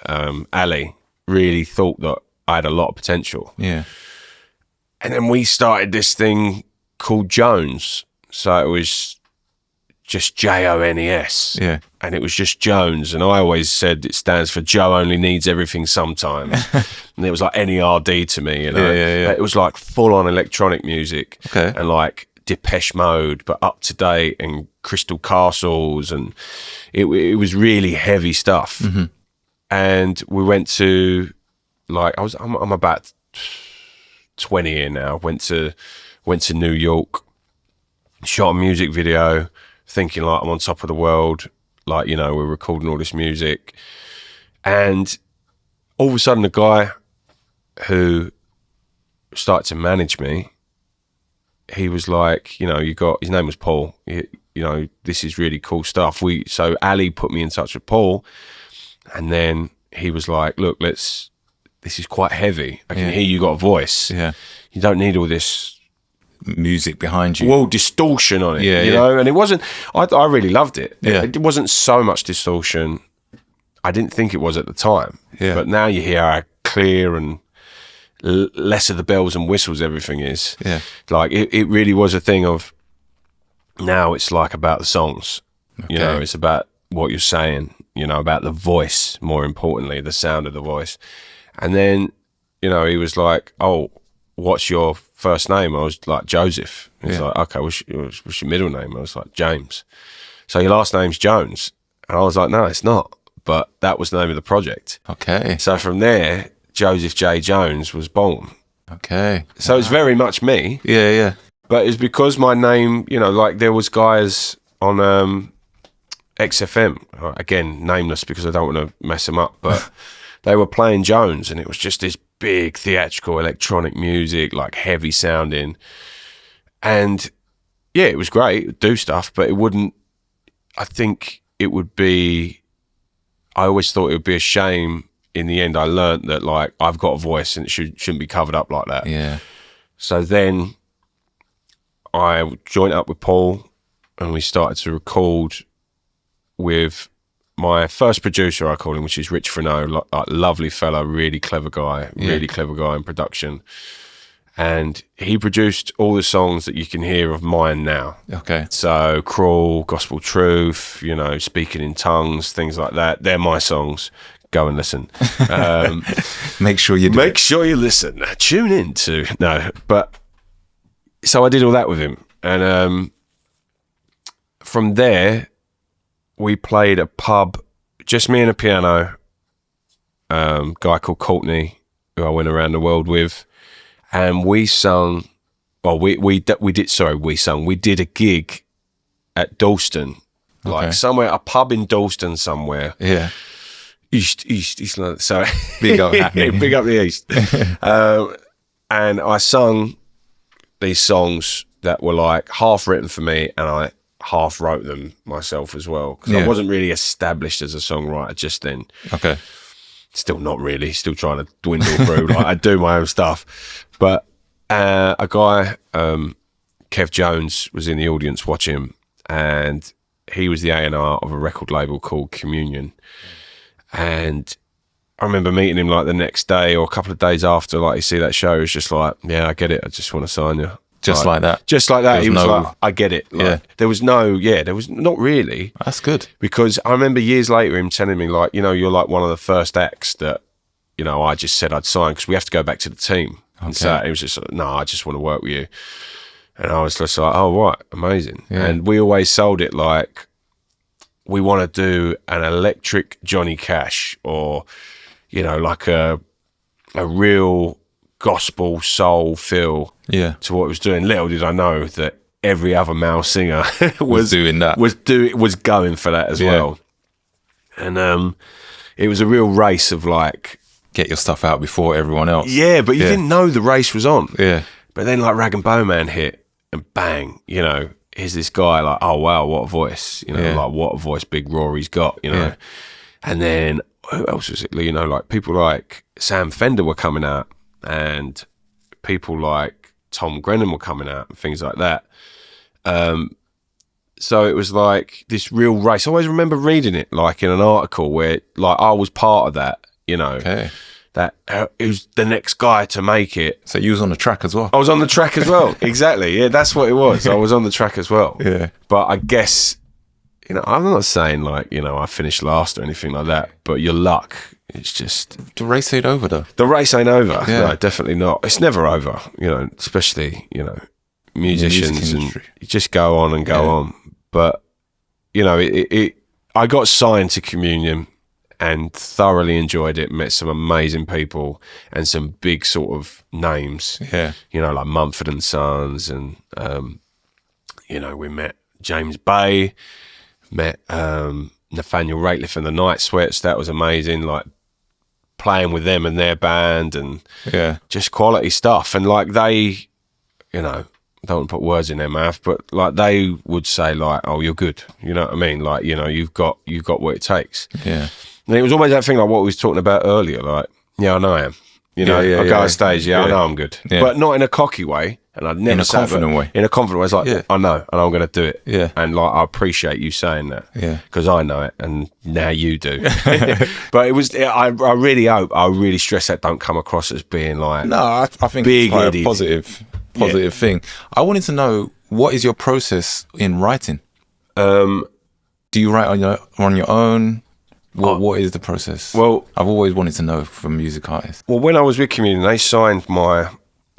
Ali, really thought that I had a lot of potential. Yeah. And then we started this thing called Jones. So it was just Jones. Yeah. And it was just Jones. And I always said it stands for Joe only needs everything sometimes. And it was like NERD to me, you know. Yeah. It was like full on electronic music. Okay. And like Depeche Mode, but up to date, and Crystal Castles, and it was really heavy stuff. Mm-hmm. And we went to I'm about 20 here now. Went to New York, shot a music video, thinking like I'm on top of the world, like, you know, we're recording all this music. And all of a sudden, the guy who started to manage me, he was like, you know, his name was Paul. You know, this is really cool stuff. So Ali put me in touch with Paul, and then he was like, look, this is quite heavy. I can hear you got a voice. Yeah. You don't need all this music behind you. Well, distortion on it, you know? And it wasn't, I really loved it. Yeah. It wasn't so much distortion. I didn't think it was at the time. Yeah. But now you hear how clear and less of the bells and whistles everything is. Yeah. Like, it really was a thing of, now it's like about the songs. Okay. You know, it's about what you're saying, you know, about the voice, more importantly, the sound of the voice. And then, you know, he was like, oh, what's your first name? I was like, Joseph. He's like, okay, what's your middle name? I was like, James. So your last name's Jones? And I was like, no, it's not. But that was the name of the project. Okay. So from there, Joseph J. Jones was born. Okay. So it's very much me. Yeah. But it's because my name, you know, like there was guys on XFM, again, nameless because I don't want to mess them up, but they were playing Jones, and it was just this big theatrical electronic music, like heavy sounding. And yeah, it was great, it would do stuff, but it wouldn't, I think it would be, I always thought it would be a shame. In the end, I learned that like I've got a voice and it shouldn't be covered up like that. Yeah. So then I joined up with Paul, and we started to record with my first producer, I call him, which is Rich Freneau, lovely fella, really clever guy in production. And he produced all the songs that you can hear of mine now. Okay. So Crawl, Gospel Truth, you know, Speaking in Tongues, things like that. They're my songs. Go and listen. Make sure you listen. Tune in to... No, but... So I did all that with him. And from there, we played a pub, just me and a piano, guy called Courtney, who I went around the world with. And we sung... Well, we did a gig at Dalston. Like somewhere, a pub in Dalston somewhere. Yeah. East London. So Big up happening. Big up the East. And I sung these songs that were like half written for me, and I half wrote them myself as well, because I wasn't really established as a songwriter just then. Okay. Still not really. Still trying to dwindle through. Like I do my own stuff, but a guy, Kev Jones, was in the audience watching him, and he was the A&R of a record label called Communion. And I remember meeting him like the next day or a couple of days after, like you see that show, it's just like, yeah, I get it. I just want to sign you. Just like that. Just like that. There He was was no- like, I get it. Like, Yeah. there was not really. That's good. Because I remember years later him telling me like, you know, you're like one of the first acts that, you know, I just said I'd sign because we have to go back to the team. And so he was just like, no, I just want to work with you. And I was just like, oh, right, amazing. Yeah. And we always sold it like, we want to do an electric Johnny Cash, or, you know, like a real gospel soul feel Yeah. to what it was doing. Little did I know that every other male singer was doing that. Was going for that as well. And it was a real race of like, get your stuff out before everyone else. Yeah, but you didn't know the race was on. Yeah. But then like Rag and Bowman hit, and bang, you know, here's this guy like, oh wow, what a voice, you know, like what a voice Big Rory's got, you know. Yeah. And then who else was it? You know, like people like Sam Fender were coming out, and people like Tom Grennan were coming out, and things like that. So it was like this real race. I always remember reading it like in an article where like I was part of that, you know. Okay. That it was the next guy to make it. So you was on the track as well? I was on the track as well. Exactly. Yeah, that's what it was. I was on the track as well. Yeah. But I guess, you know, I'm not saying like, you know, I finished last or anything like that, but your luck, it's just... The race ain't over though. The race ain't over. Yeah. No, definitely not. It's never over, you know, especially, you know, musicians, and you just go on and go on. But, you know, I got signed to Communion and thoroughly enjoyed it, met some amazing people and some big sort of names. Yeah. You know, like Mumford & Sons, and, you know, we met James Bay, met Nathaniel Rateliff and the Night Sweats. That was amazing, like playing with them and their band, and just quality stuff. And like they, you know, don't want to put words in their mouth, but like they would say like, oh, you're good. You know what I mean? Like, you know, you've got what it takes. Yeah. And it was always that thing like what we was talking about earlier, like, yeah, I know I am. You know, I go on stage, I know I'm good. Yeah. But not in a cocky way. And I'd never in a confident way. In a confident way. It's like, I know, and I'm going to do it. Yeah. And like, I appreciate you saying that. Yeah. Because I know it, and now you do. But it was, I really hope, I really stress that don't come across as being like... No, I think it's quite a positive thing. I wanted to know, what is your process in writing? Do you write on your own? What is the process? Well, I've always wanted to know from music artists. Well, when I was with Communion, they signed my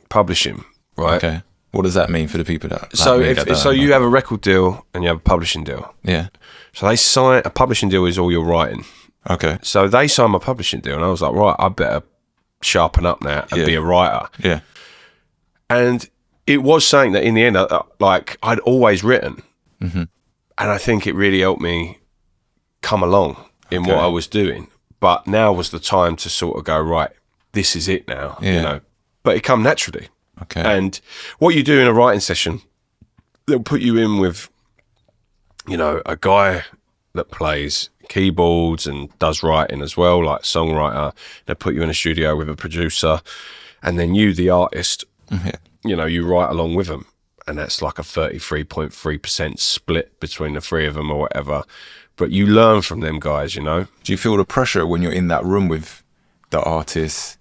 publishing, right? Okay. What does that mean for the people that... So you have a record deal and you have a publishing deal. Yeah. So they sign... A publishing deal is all your writing. Okay. So they signed my publishing deal, and I was like, right, I better sharpen up now and be a writer. Yeah. And it was saying that in the end, like, I'd always written. Mm-hmm. And I think it really helped me come along in what I was doing. But now was the time to sort of go, right, this is it now, you know. But it come naturally. Okay. And what you do in a writing session, they'll put you in with, you know, a guy that plays keyboards and does writing as well, like songwriter. They'll put you in a studio with a producer, and then you, the artist, you know, you write along with them. And that's like a 33.3% split between the three of them or whatever. But you learn from them guys, you know. Do you feel the pressure when you're in that room with the artist?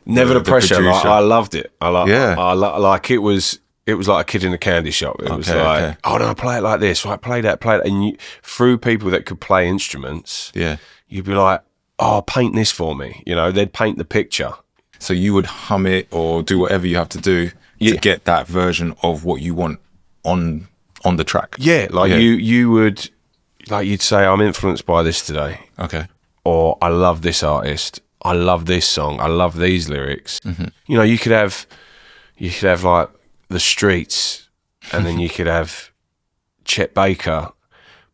Never the pressure. Like, I loved it. Like it was like a kid in a candy shop. It was like, oh no, play it like this. Right, play that. And through people that could play instruments, you'd be like, oh, paint this for me. You know, they'd paint the picture. So you would hum it or do whatever you have to do to get that version of what you want on the track. Yeah, like you would. Like you'd say, I'm influenced by this today. Okay. Or I love this artist. I love this song. I love these lyrics. Mm-hmm. You know, you could have like The Streets, and then you could have Chet Baker,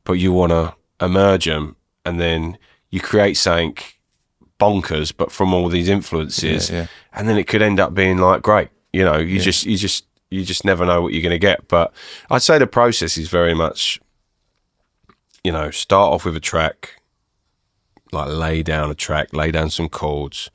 but you want to emerge them, and then you create something bonkers, but from all these influences, and then it could end up being like great. You know, you just never know what you're going to get. But I'd say the process is very much, you know, start off with a track, like lay down some chords,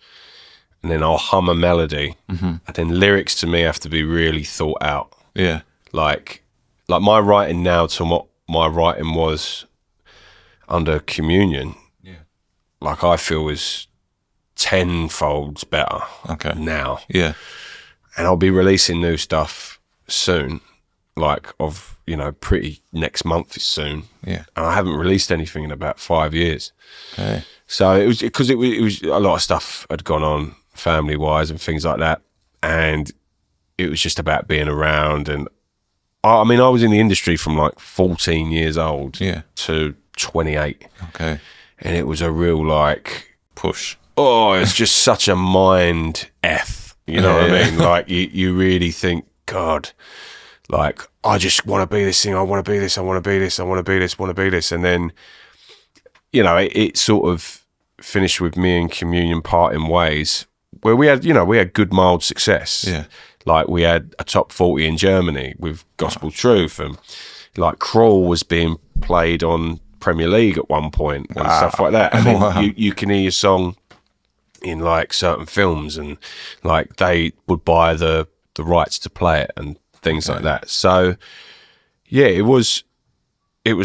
and then I'll hum a melody, and then lyrics to me have to be really thought out. Yeah. Like my writing now to what my writing was under Communion, like I feel is tenfold better now. Yeah. And I'll be releasing new stuff soon, like of, you know, pretty next month is soon. Yeah. And I haven't released anything in about 5 years. Okay. So it was because it was a lot of stuff had gone on family wise and things like that. And it was just about being around. And I mean, I was in the industry from like 14 years old to 28. Okay. And it was a real like push. Oh, it's just such a mind F. You know what I mean? Like you really think, God, like, I just want to be this thing. I want to be this. I want to be this. I want to be this. Want to be this. And then, you know, it sort of finished with me and Communion parting ways, where we had good mild success. Yeah. Like, we had a top 40 in Germany with Gospel Truth, and like Crawl was being played on Premier League at one point and stuff like that. And then you can hear your song in like certain films, and like they would buy the rights to play it and things like that. So yeah, it was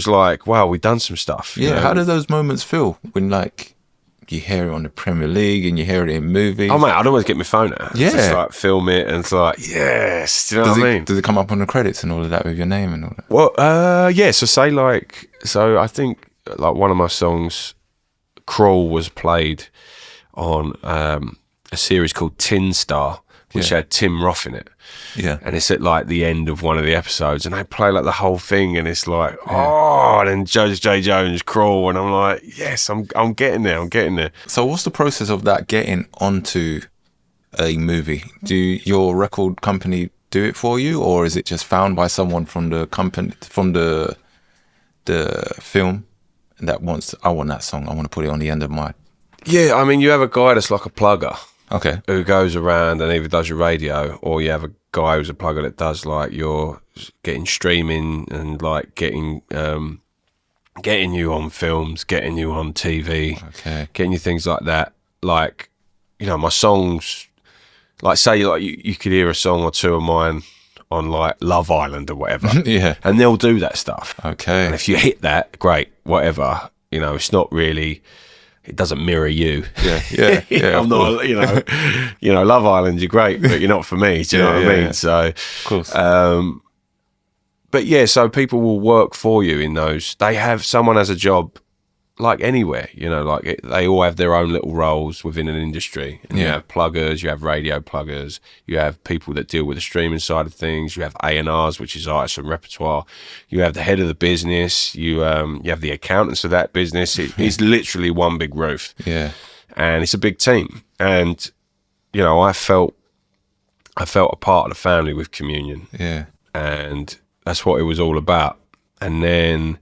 like, wow, we've done some stuff. Yeah. How do those moments feel when like you hear it on the Premier League and you hear it in movies? Oh mate, I'd always get my phone out. Yeah. Just like film it, and it's like, yes. Do you know what I mean? Does it come up on the credits and all of that with your name and all that? Well, yeah. So I think like one of my songs, Crawl, was played on a series called Tin Star, which had Tim Roth in it. Yeah. And it's at like the end of one of the episodes, and they play like the whole thing, and it's like, and then Judge J. Jones, Crawl, and I'm like, yes, I'm getting there. So what's the process of that getting onto a movie? Do your record company do it for you, or is it just found by someone from the company, from the film, that wants, I want that song, I want to put it on the end of my... Yeah, I mean, you have a guy that's like a plugger. Okay. Who goes around and either does your radio, or you have a guy who's a plugger that does like your getting streaming and like getting you on films, getting you on TV, getting you things like that. Like, you know, my songs, like say like you could hear a song or two of mine on like Love Island or whatever. Yeah. And they'll do that stuff. Okay. And if you hit that, great, whatever. You know, it's not really... It doesn't mirror you. Yeah. I'm not, you know, Love Island, you're great, but you're not for me. Do you know what I mean? Yeah. So, of course. But yeah, so people will work for you in those. They have, someone has a job like anywhere, you know, like they all have their own little roles within an industry. And you have pluggers, you have radio pluggers, you have people that deal with the streaming side of things, you have A&Rs, which is artists and repertoire, you have the head of the business, you have the accountants of that business. It's literally one big roof. Yeah. And it's a big team. And, you know, I felt a part of the family with Communion. Yeah. And that's what it was all about. And then...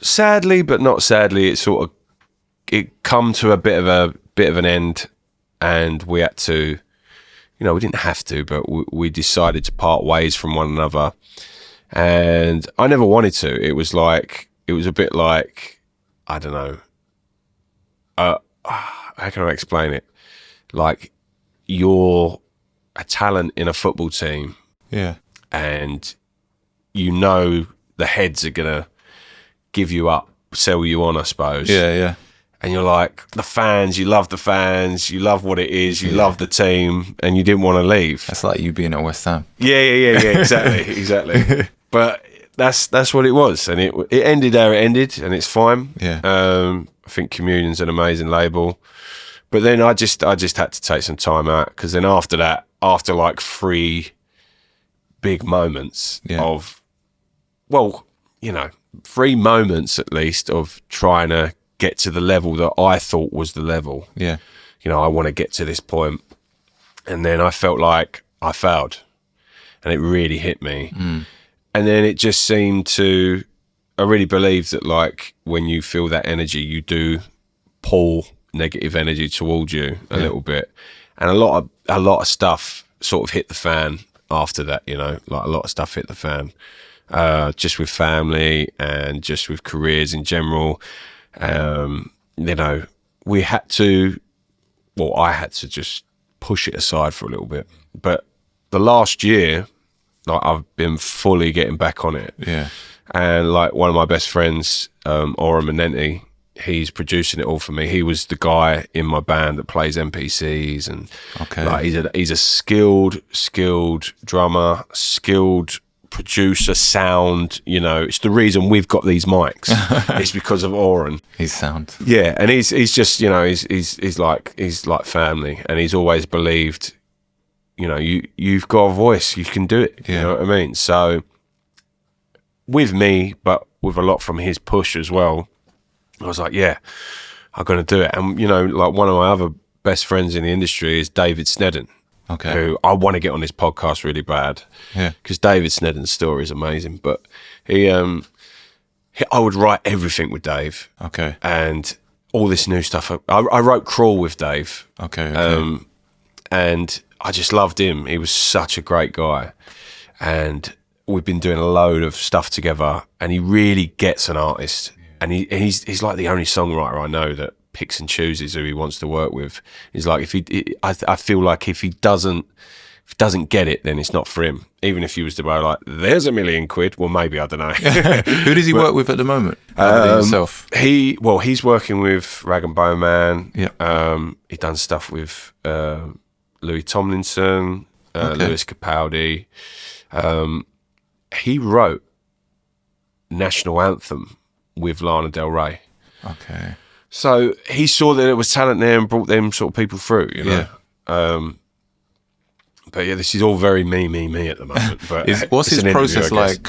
sadly, but not sadly, it come to a bit of an end, and we had to, you know, we didn't have to, but we decided to part ways from one another. And I never wanted to. It was a bit like, I don't know, how can I explain it? Like, you're a talent in a football team, and you know the heads are gonna give you up, sell you on, I suppose. Yeah. And you're like, the fans, you love what it is, you love the team, and you didn't want to leave. That's like you being at West Ham. Yeah, exactly. But that's what it was, and it ended how it ended, and it's fine. Yeah. I think Communion's an amazing label, but then I just had to take some time out, because then after that, after like 3 big moments of, well, you know, 3 moments at least of trying to get to the level that I thought was the level. Yeah. You know, I want to get to this point. And then I felt like I failed, and it really hit me. And then it just seemed to, I really believe that like when you feel that energy, you do pull negative energy towards you a little bit. And a lot of stuff sort of hit the fan after that, you know, like a lot of stuff hit the fan. Just with family and just with careers in general. You know, I had to just push it aside for a little bit. But the last year, like, I've been fully getting back on it. Yeah. And like one of my best friends, Ora Manenti, he's producing it all for me. He was the guy in my band that plays MPCs, and like, he's a skilled drummer, skilled producer, sound, you know. It's the reason we've got these mics. It's because of Oren. His sound. Yeah, and he's just, you know, he's like family, and he's always believed, you know, you've got a voice, you can do it. You know what I mean? So with me, but with a lot from his push as well, I was like, yeah, I'm gonna do it. And you know, like one of my other best friends in the industry is David Sneddon. Okay. who I want to get on this podcast really bad. Yeah. Because David Sneddon's story is amazing. But I would write everything with Dave. Okay. And all this new stuff. I wrote Crawl with Dave. Okay. And I just loved him. He was such a great guy. And we've been doing a load of stuff together, and he really gets an artist. And he's like the only songwriter I know that picks and chooses who he wants to work with. He's like, I feel like if he doesn't get it, then it's not for him. Even if he was to go like, there's £1 million, well, maybe, I don't know. Who does he work with at the moment? Other than himself? He's working with Rag and Bone Man. Yeah. He done stuff with Louis Tomlinson, Lewis Capaldi. He wrote National Anthem with Lana Del Rey. Okay. So he saw that there was talent there and brought them sort of people through, you know. Yeah. But yeah, this is all very me at the moment. But what's his process like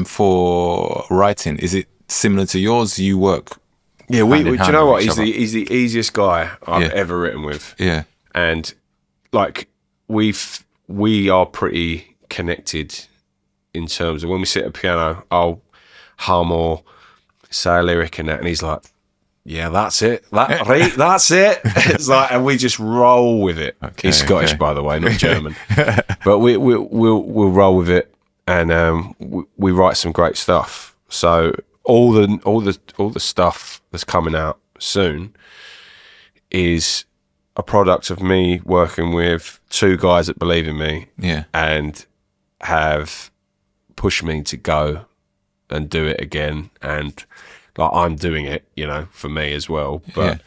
for writing? Is it similar to yours? You work. Yeah, do you know what? He's the easiest guy I've ever written with. Yeah, and like we are pretty connected in terms of when we sit at a piano, I'll hum or say a lyric and that, and he's like, yeah, that's it. That's it. It's like, and we just roll with it. Okay, He's Scottish, by the way, not German. But we'll roll with it, and we write some great stuff. So all the stuff that's coming out soon is a product of me working with two guys that believe in me, and have pushed me to go and do it again, and like I'm doing it, you know, for me as well. But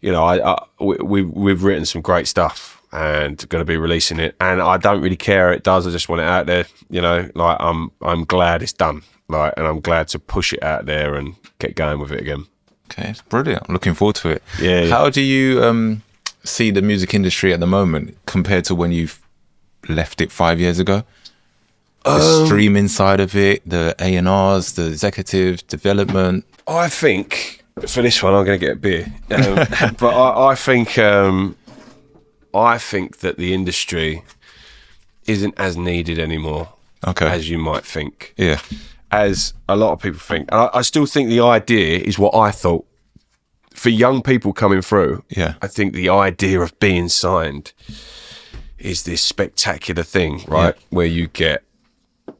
you know, we've written some great stuff and going to be releasing it, and I don't really care how it does. I just want it out there, you know. Like I'm glad it's done, like, and I'm glad to push it out there and get going with it again. Okay, it's brilliant. I'm looking forward to it. Yeah. How do you see the music industry at the moment compared to when you've left it 5 years ago? The streaming side of it, the A&Rs, the executive development. I think for this one, I'm going to get a beer. But I think that the industry isn't as needed anymore as you might think. Yeah. As a lot of people think. And I still think the idea is what I thought. For young people coming through, I think the idea of being signed is this spectacular thing, right? Where you get,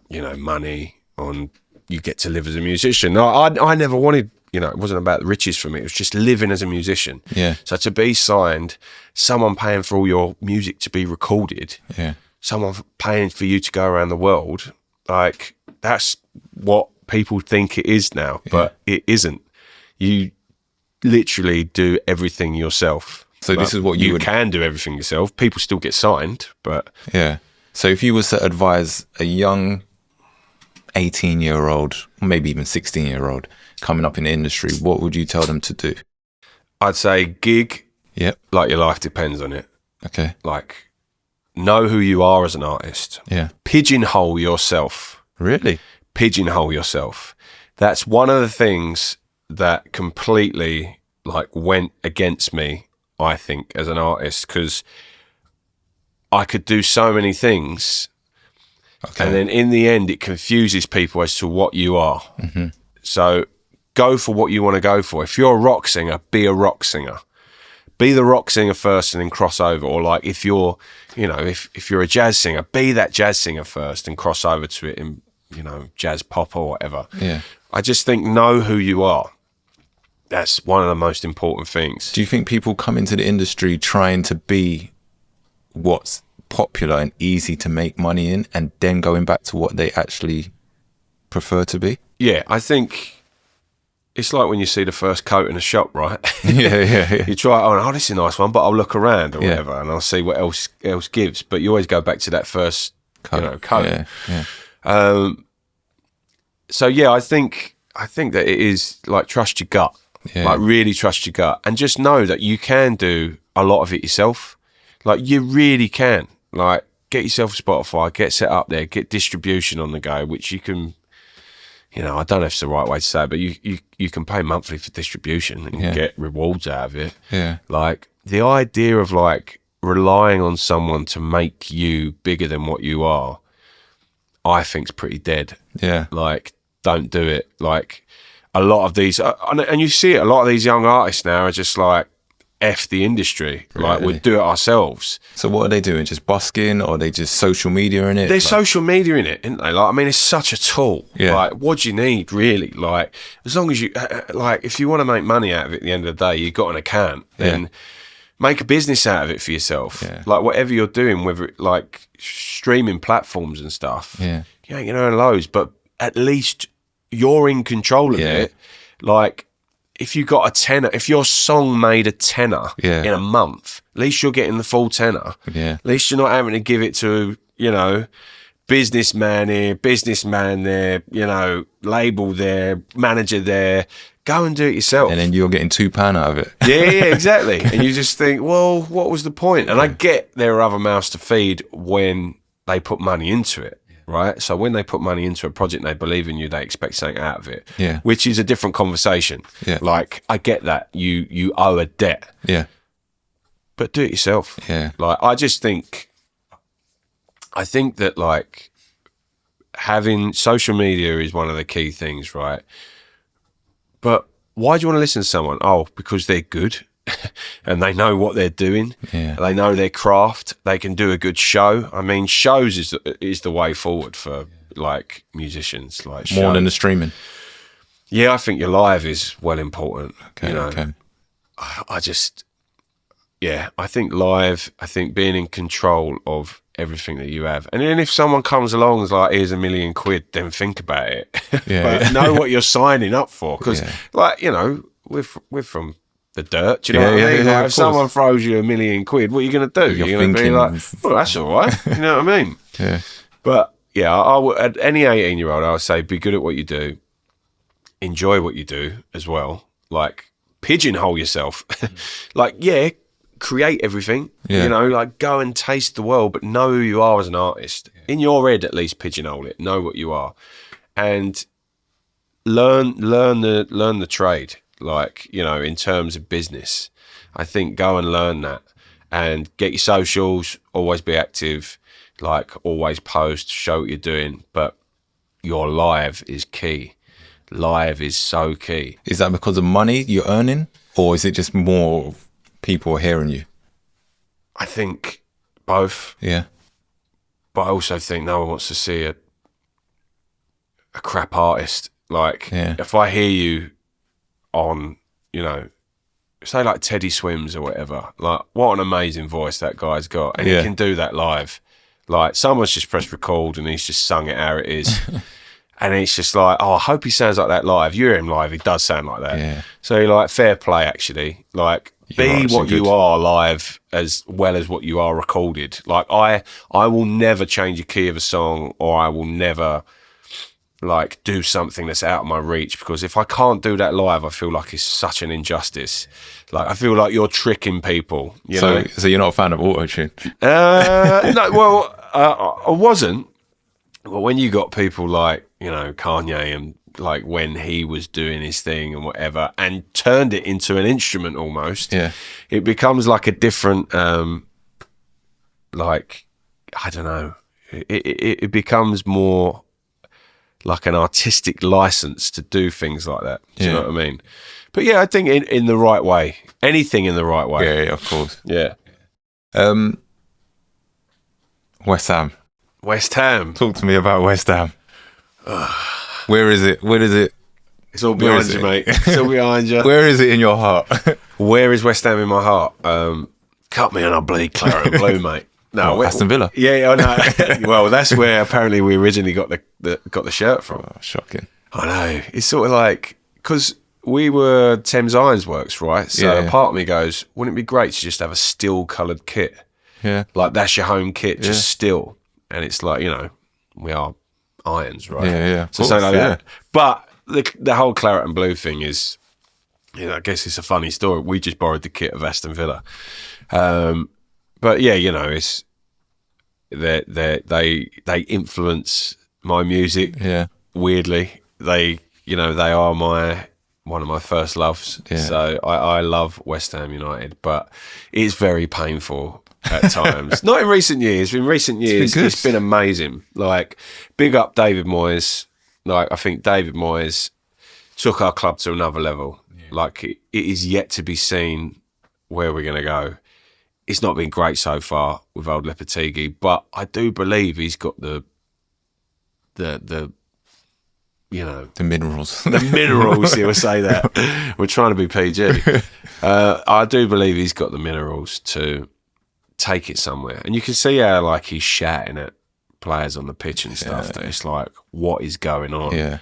you know, money on, you get to live as a musician. I never wanted, you know, it wasn't about the riches for me. It was just living as a musician. Yeah. So to be signed, someone paying for all your music to be recorded, someone paying for you to go around the world, like that's what people think it is now, but it isn't. You literally do everything yourself. So this is what you can do everything yourself. People still get signed, but So if you was to advise a young 18-year-old, maybe even 16-year-old coming up in the industry, what would you tell them to do? I'd say gig. Yep. Like your life depends on it. Okay. Like know who you are as an artist. Yeah. Pigeonhole yourself. Really? Pigeonhole yourself. That's one of the things that completely like went against me, I think, as an artist, because I could do so many things. Okay. And then in the end, it confuses people as to what you are. Mm-hmm. So go for what you want to go for. If you're a rock singer, be a rock singer. Be the rock singer first and then cross over. Or like if you're, you know, if you're a jazz singer, be that jazz singer first and cross over to it in, you know, jazz pop or whatever. Yeah. I just think know who you are. That's one of the most important things. Do you think people come into the industry trying to be what's popular and easy to make money in, and then going back to what they actually prefer to be? Yeah, I think it's like when you see the first coat in a shop, right? Yeah. You try it on, this is a nice one, but I'll look around or whatever, and I'll see what else gives. But you always go back to that first coat. Yeah. So yeah, I think that it is like trust your gut. Yeah. Like really trust your gut, and just know that you can do a lot of it yourself. Like you really can. Like get yourself a Spotify, get set up there, get distribution on the go, which you can, you know, I don't know if it's the right way to say it, but you can pay monthly for distribution and get rewards out of it. Yeah. Like the idea of like relying on someone to make you bigger than what you are, I think's pretty dead. Yeah. Like, don't do it. Like, a lot of these, and you see it, a lot of these young artists now are just like, F the industry. Like, we'll do it ourselves. So what are they doing? Just busking, or are they just social media in it? There's social media in it, isn't they? Like, I mean, it's such a tool. Yeah. Like, what do you need, really? Like, as long as you, like, if you want to make money out of it at the end of the day, you've got an account. Then make a business out of it for yourself. Yeah. Like, whatever you're doing, whether it, like streaming platforms and stuff, you ain't going to earn loads, but at least you're in control of it. Like, if you got a tenner, if your song made a tenner in a month, at least you're getting the full tenner. Yeah. At least you're not having to give it to, you know, businessman here, businessman there, you know, label there, manager there. Go and do it yourself. And then you're getting £2 out of it. Yeah, exactly. And you just think, well, what was the point? And I get there are other mouths to feed when they put money into it. Right, so when they put money into a project, they believe in you. They expect something out of it, which is a different conversation. Yeah, like, I get that you owe a debt. Yeah, but do it yourself. Yeah, like, I think that, like, having social media is one of the key things, right? But why do you want to listen to someone? Oh, because they're good. And they know what they're doing. Yeah. They know their craft. They can do a good show. I mean, shows is the way forward for like musicians. Like, more than the streaming. Yeah, I think your live is well important. Okay, you know, I think live. I think being in control of everything that you have. And then if someone comes along and is like, here's £1 million, then think about it. But know what you're signing up for, because like, you know, we're from the dirt, do you know what I mean? Like, if someone throws you £1 million, what are you going to do? You're going to be like, well, that's all right. You know what I mean? Yeah. But yeah, I would, at any 18-year-old, I would say, be good at what you do, enjoy what you do as well. Like, pigeonhole yourself. Like, create everything. You know, like, go and taste the world, but know who you are as an artist. In your head, at least, pigeonhole it. Know what you are, and learn the trade. Like, you know, in terms of business, I think go and learn that, and get your socials, always be active, like, always post, show what you're doing, but your live is key. Live is so key. Is that because of money you're earning, or is it just more people hearing you? I think both. Yeah. But I also think no one wants to see a crap artist. Like, if I hear you on, you know, say like Teddy Swims or whatever, like, what an amazing voice that guy's got, and he can do that live. Like, someone's just pressed record and he's just sung it how it is. And it's just like, oh, I hope he sounds like that live. You hear him live, he does sound like that. Yeah. So, like, fair play, actually. Like, be what you are live as well as what you are recorded. Like, I will never change a key of a song, or I will never, like, do something that's out of my reach, because if I can't do that live, I feel like it's such an injustice. Like, I feel like you're tricking people. You know? So you're not a fan of auto-tune? No, well, I wasn't. But when you got people like, you know, Kanye, and like when he was doing his thing and whatever, and turned it into an instrument almost, it becomes like a different, like, I don't know, it becomes more like an artistic license to do things like that. Do you know what I mean? But yeah, I think in the right way, anything in the right way. Yeah, of course. Yeah. West Ham. West Ham. Talk to me about West Ham. Where is it? Where is it? It's all behind you, mate. It's all behind you. Where is it in your heart? Where is West Ham in my heart? Cut me and I bleed claret and blue, mate. No, Aston Villa. Yeah, I know. Well, that's where apparently we originally got the shirt from. Oh, shocking. I know. It's sort of like, because we were Thames Ironworks, right? So a part of me goes, wouldn't it be great to just have a steel coloured kit? Yeah. Like, that's your home kit, just steel. And it's like, you know, we are irons, right? Yeah. So something like that. But the whole claret and blue thing is, you know, I guess it's a funny story. We just borrowed the kit of Aston Villa. But yeah, you know, it's they influence my music. Yeah. Weirdly, they are one of my first loves. Yeah. So I love West Ham United, but it's very painful. at times. Not in recent years. In recent years, it's been amazing. Like, big up David Moyes. Like, I think David Moyes took our club to another level. Yeah. Like, it is yet to be seen where we're going to go. It's not been great so far with old Lopetegui, but I do believe he's got the minerals. The minerals, you would say that. We're trying to be PG. I do believe he's got the minerals to take it somewhere. And you can see how, like, he's shouting at players on the pitch and stuff. That it's like, what is going on? Yeah.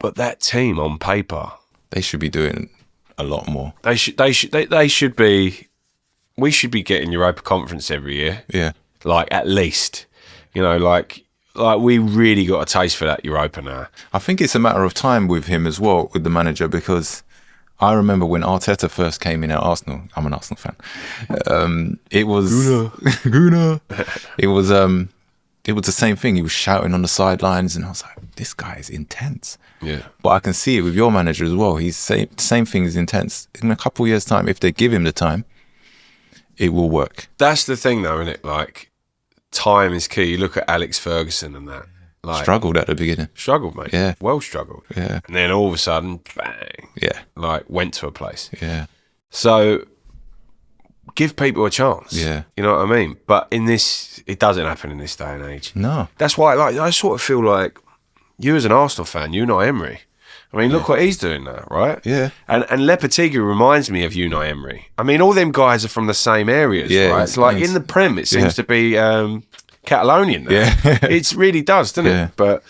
But that team on paper, they should be doing a lot more. They should be. We should be getting Europa Conference every year. Yeah. Like, at least. You know, like we really got a taste for that Europa now. I think it's a matter of time with him as well, with the manager, because I remember when Arteta first came in at Arsenal. I'm an Arsenal fan. It was Guna. It was the same thing. He was shouting on the sidelines, and I was like, this guy is intense. Yeah. But I can see it with your manager as well. He's same thing is intense. In a couple of years' time, if they give him the time, it will work. That's the thing, though, isn't it? Like, time is key. You look at Alex Ferguson and that. Like, struggled at the beginning. Struggled, mate. Yeah. Well struggled. Yeah. And then all of a sudden, bang. Yeah. Like, went to a place. Yeah. So, give people a chance. Yeah. You know what I mean? But in this, it doesn't happen in this day and age. No. That's why, like, I sort of feel like you as an Arsenal fan, Unai Emery. I mean, look what he's doing now, right? Yeah. And Lopetegui reminds me of Unai Emery. I mean, all them guys are from the same areas, right? It's like in the Prem, it seems to be Catalonian now. Yeah. It really does, doesn't it? But,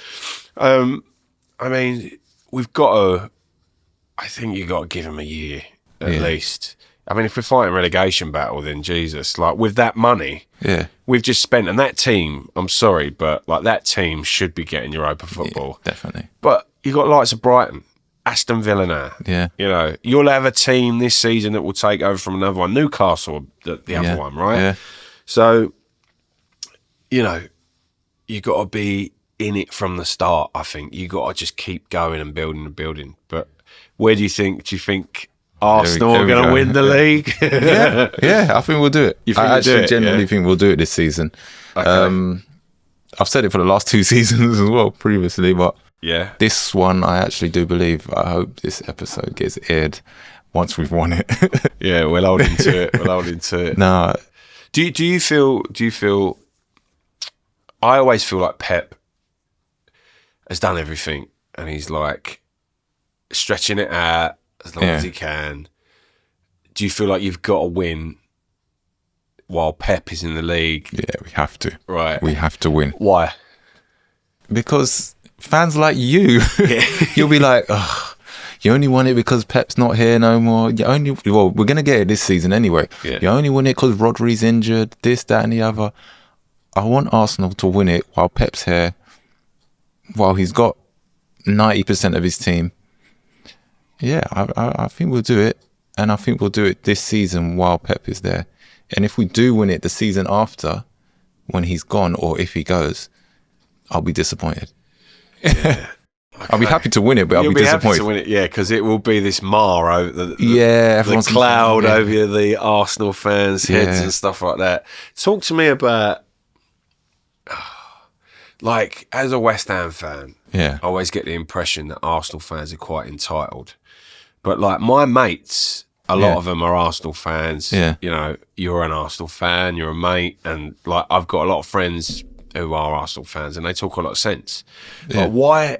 I mean, I think you've got to give him a year at least. I mean, if we're fighting relegation battle, then Jesus, like, with that money we've just spent, and that team, I'm sorry, but, like, that team should be getting Europa football. Yeah, definitely. But you got lights of Brighton, Aston Villa now. Yeah. You know, you'll have a team this season that will take over from another one. Newcastle, the other one, right? Yeah. So, you know, you got to be in it from the start, I think. You got to just keep going and building. But where do you think Arsenal are going to win the league? yeah, I think we'll do it. I actually genuinely think we'll do it this season. Okay. I've said it for the last 2 seasons as well previously, but this one I actually do believe. I hope this episode gets aired once we've won it. Yeah, we'll hold into it. No. Do you feel I always feel like Pep has done everything and he's like stretching it out as long as he can. Do you feel like you've got to win while Pep is in the league? Yeah, we have to. Right. We have to win. Why? Because fans like you, you'll be like, oh, you only won it because Pep's not here no more. We're going to get it this season anyway. Yeah. You only won it because Rodri's injured, this, that and the other. I want Arsenal to win it while Pep's here, while he's got 90% of his team. Yeah, I think we'll do it. And I think we'll do it this season while Pep is there. And if we do win it the season after, when he's gone or if he goes, I'll be disappointed. Yeah. Okay. I'll be happy to win it, but I'll be disappointed. Happy to win it, yeah, because it will be this mar over the cloud over the Arsenal fans' heads and stuff like that. Talk to me about, like, as a West Ham fan, I always get the impression that Arsenal fans are quite entitled. But, like, my mates, a lot of them are Arsenal fans. Yeah. You know, you're an Arsenal fan, you're a mate, and, like, I've got a lot of friends who are Arsenal fans, and they talk a lot of sense. But why...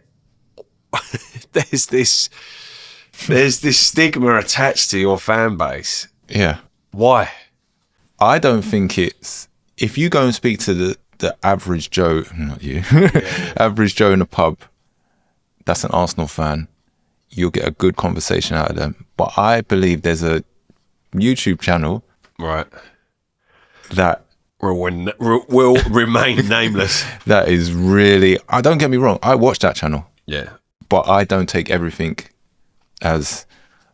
there's this stigma attached to your fan base. Yeah. Why? I don't think it's... If you go and speak to the average Joe, not you, average Joe in a pub, that's an Arsenal fan, you'll get a good conversation out of them. But I believe there's a YouTube channel that will remain nameless. That is really... don't get me wrong, I watch that channel. Yeah. But I don't take everything as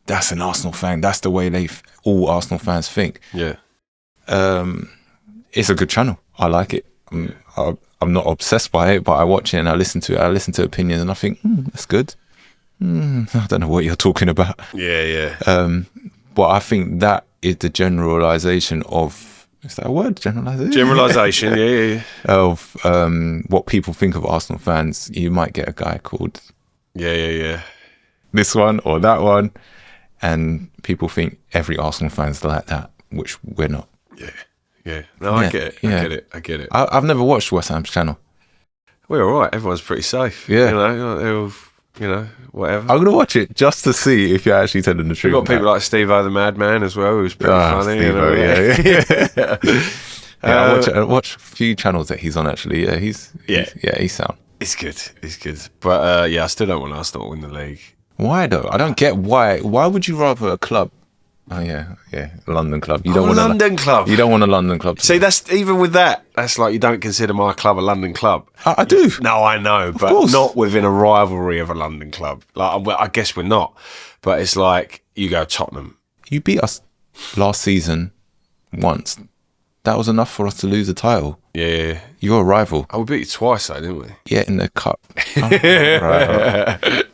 that's an Arsenal fan. That's the way all Arsenal fans think. Yeah. It's a good channel. I like it. I'm not obsessed by it, but I watch it and I listen to it. I listen to opinions and I think, that's good. I don't know what you're talking about. Yeah. But I think that is the generalization of Is that a word? Generalisation? Generalisation, yeah. Of what people think of Arsenal fans. You might get a guy called Yeah. this one or that one, and people think every Arsenal fan's like that, which we're not. Yeah. No, I get it. I get it. I've never watched West Ham's channel. We're all right. Everyone's pretty safe. Yeah. Whatever. I'm going to watch it just to see if you're actually telling the truth. We've got people like Steve-O the Madman as well, who's pretty funny. Steve-O, yeah. I watch a few channels that he's on, actually. Yeah, he's sound. It's good. But, I still don't want Arsenal to win the league. Why, though? I don't get why. Why would you rather a club... Oh, yeah, a London club. You don't want London club. You don't want a London club. See, that's even with that. That's like you don't consider my club a London club. I do. No, I know, but not within a rivalry of a London club. Like, I guess we're not. But it's like you go Tottenham. You beat us last season once. That was enough for us to lose a title. Yeah. You're a rival. We beat you twice, though, didn't we? Yeah, in the cup. Right.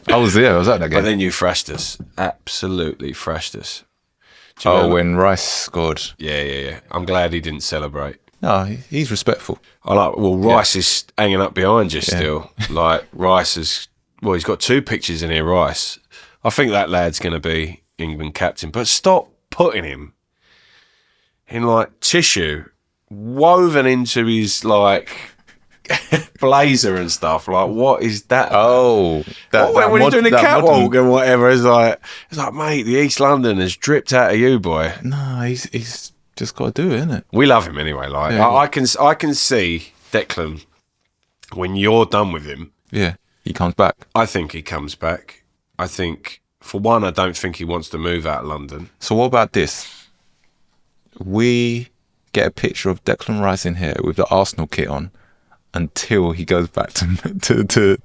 I was there. I was at that game. But then you thrashed us. Absolutely thrashed us. When Rice scored. Yeah. I'm glad he didn't celebrate. No, he's respectful. Rice is hanging up behind you still. Like, Rice is... Well, he's got 2 pictures in here, Rice. I think that lad's going to be England captain. But stop putting him in, like, tissue woven into his, like... blazer and stuff. Like, what is that? Oh, when you're doing the catwalk and whatever, it's like, mate, the East London has dripped out of you, boy. No, he's just got to do it, innit? We love him anyway. Like, I can see Declan when you're done with him. Yeah, he comes back. I think he comes back. I think, for one, I don't think he wants to move out of London. So what about this? We get a picture of Declan Rice in here with the Arsenal kit on. Until he goes back to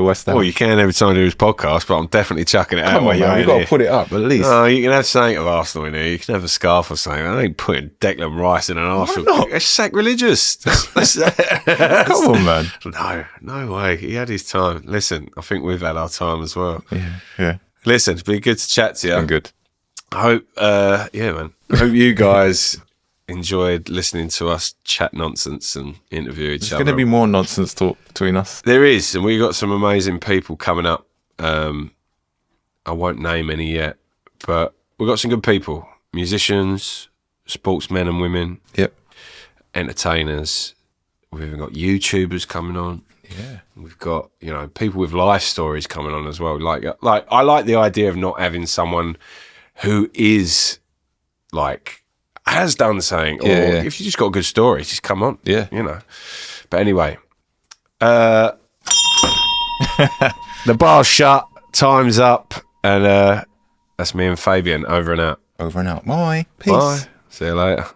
West Ham. Well, you can every time I do his podcast, but I'm definitely chucking it out. Come on, man, you've got to put it up at least. No, you can have something of Arsenal in here. You can have a scarf or something. I ain't putting Declan Rice in an Arsenal. Why not? It's sacrilegious. Come on, man. No way. He had his time. Listen, I think we've had our time as well. Yeah. Listen, it's been good to chat to you. Been good. I hope, man. I hope you guys enjoyed listening to us chat nonsense and interview each other. There's going to be more nonsense talk between us. There is, and we got some amazing people coming up. I won't name any yet, but we've got some good people. Musicians, sportsmen and women. Yep. Entertainers. We've even got YouTubers coming on. Yeah. We've got, people with life stories coming on as well. Like I like the idea of not having someone who is has done something, or if you just got a good story, just come on. Yeah. But anyway, the bar's shut, time's up, and that's me and Fabian over and out. Over and out. Bye. Peace. Bye. See you later.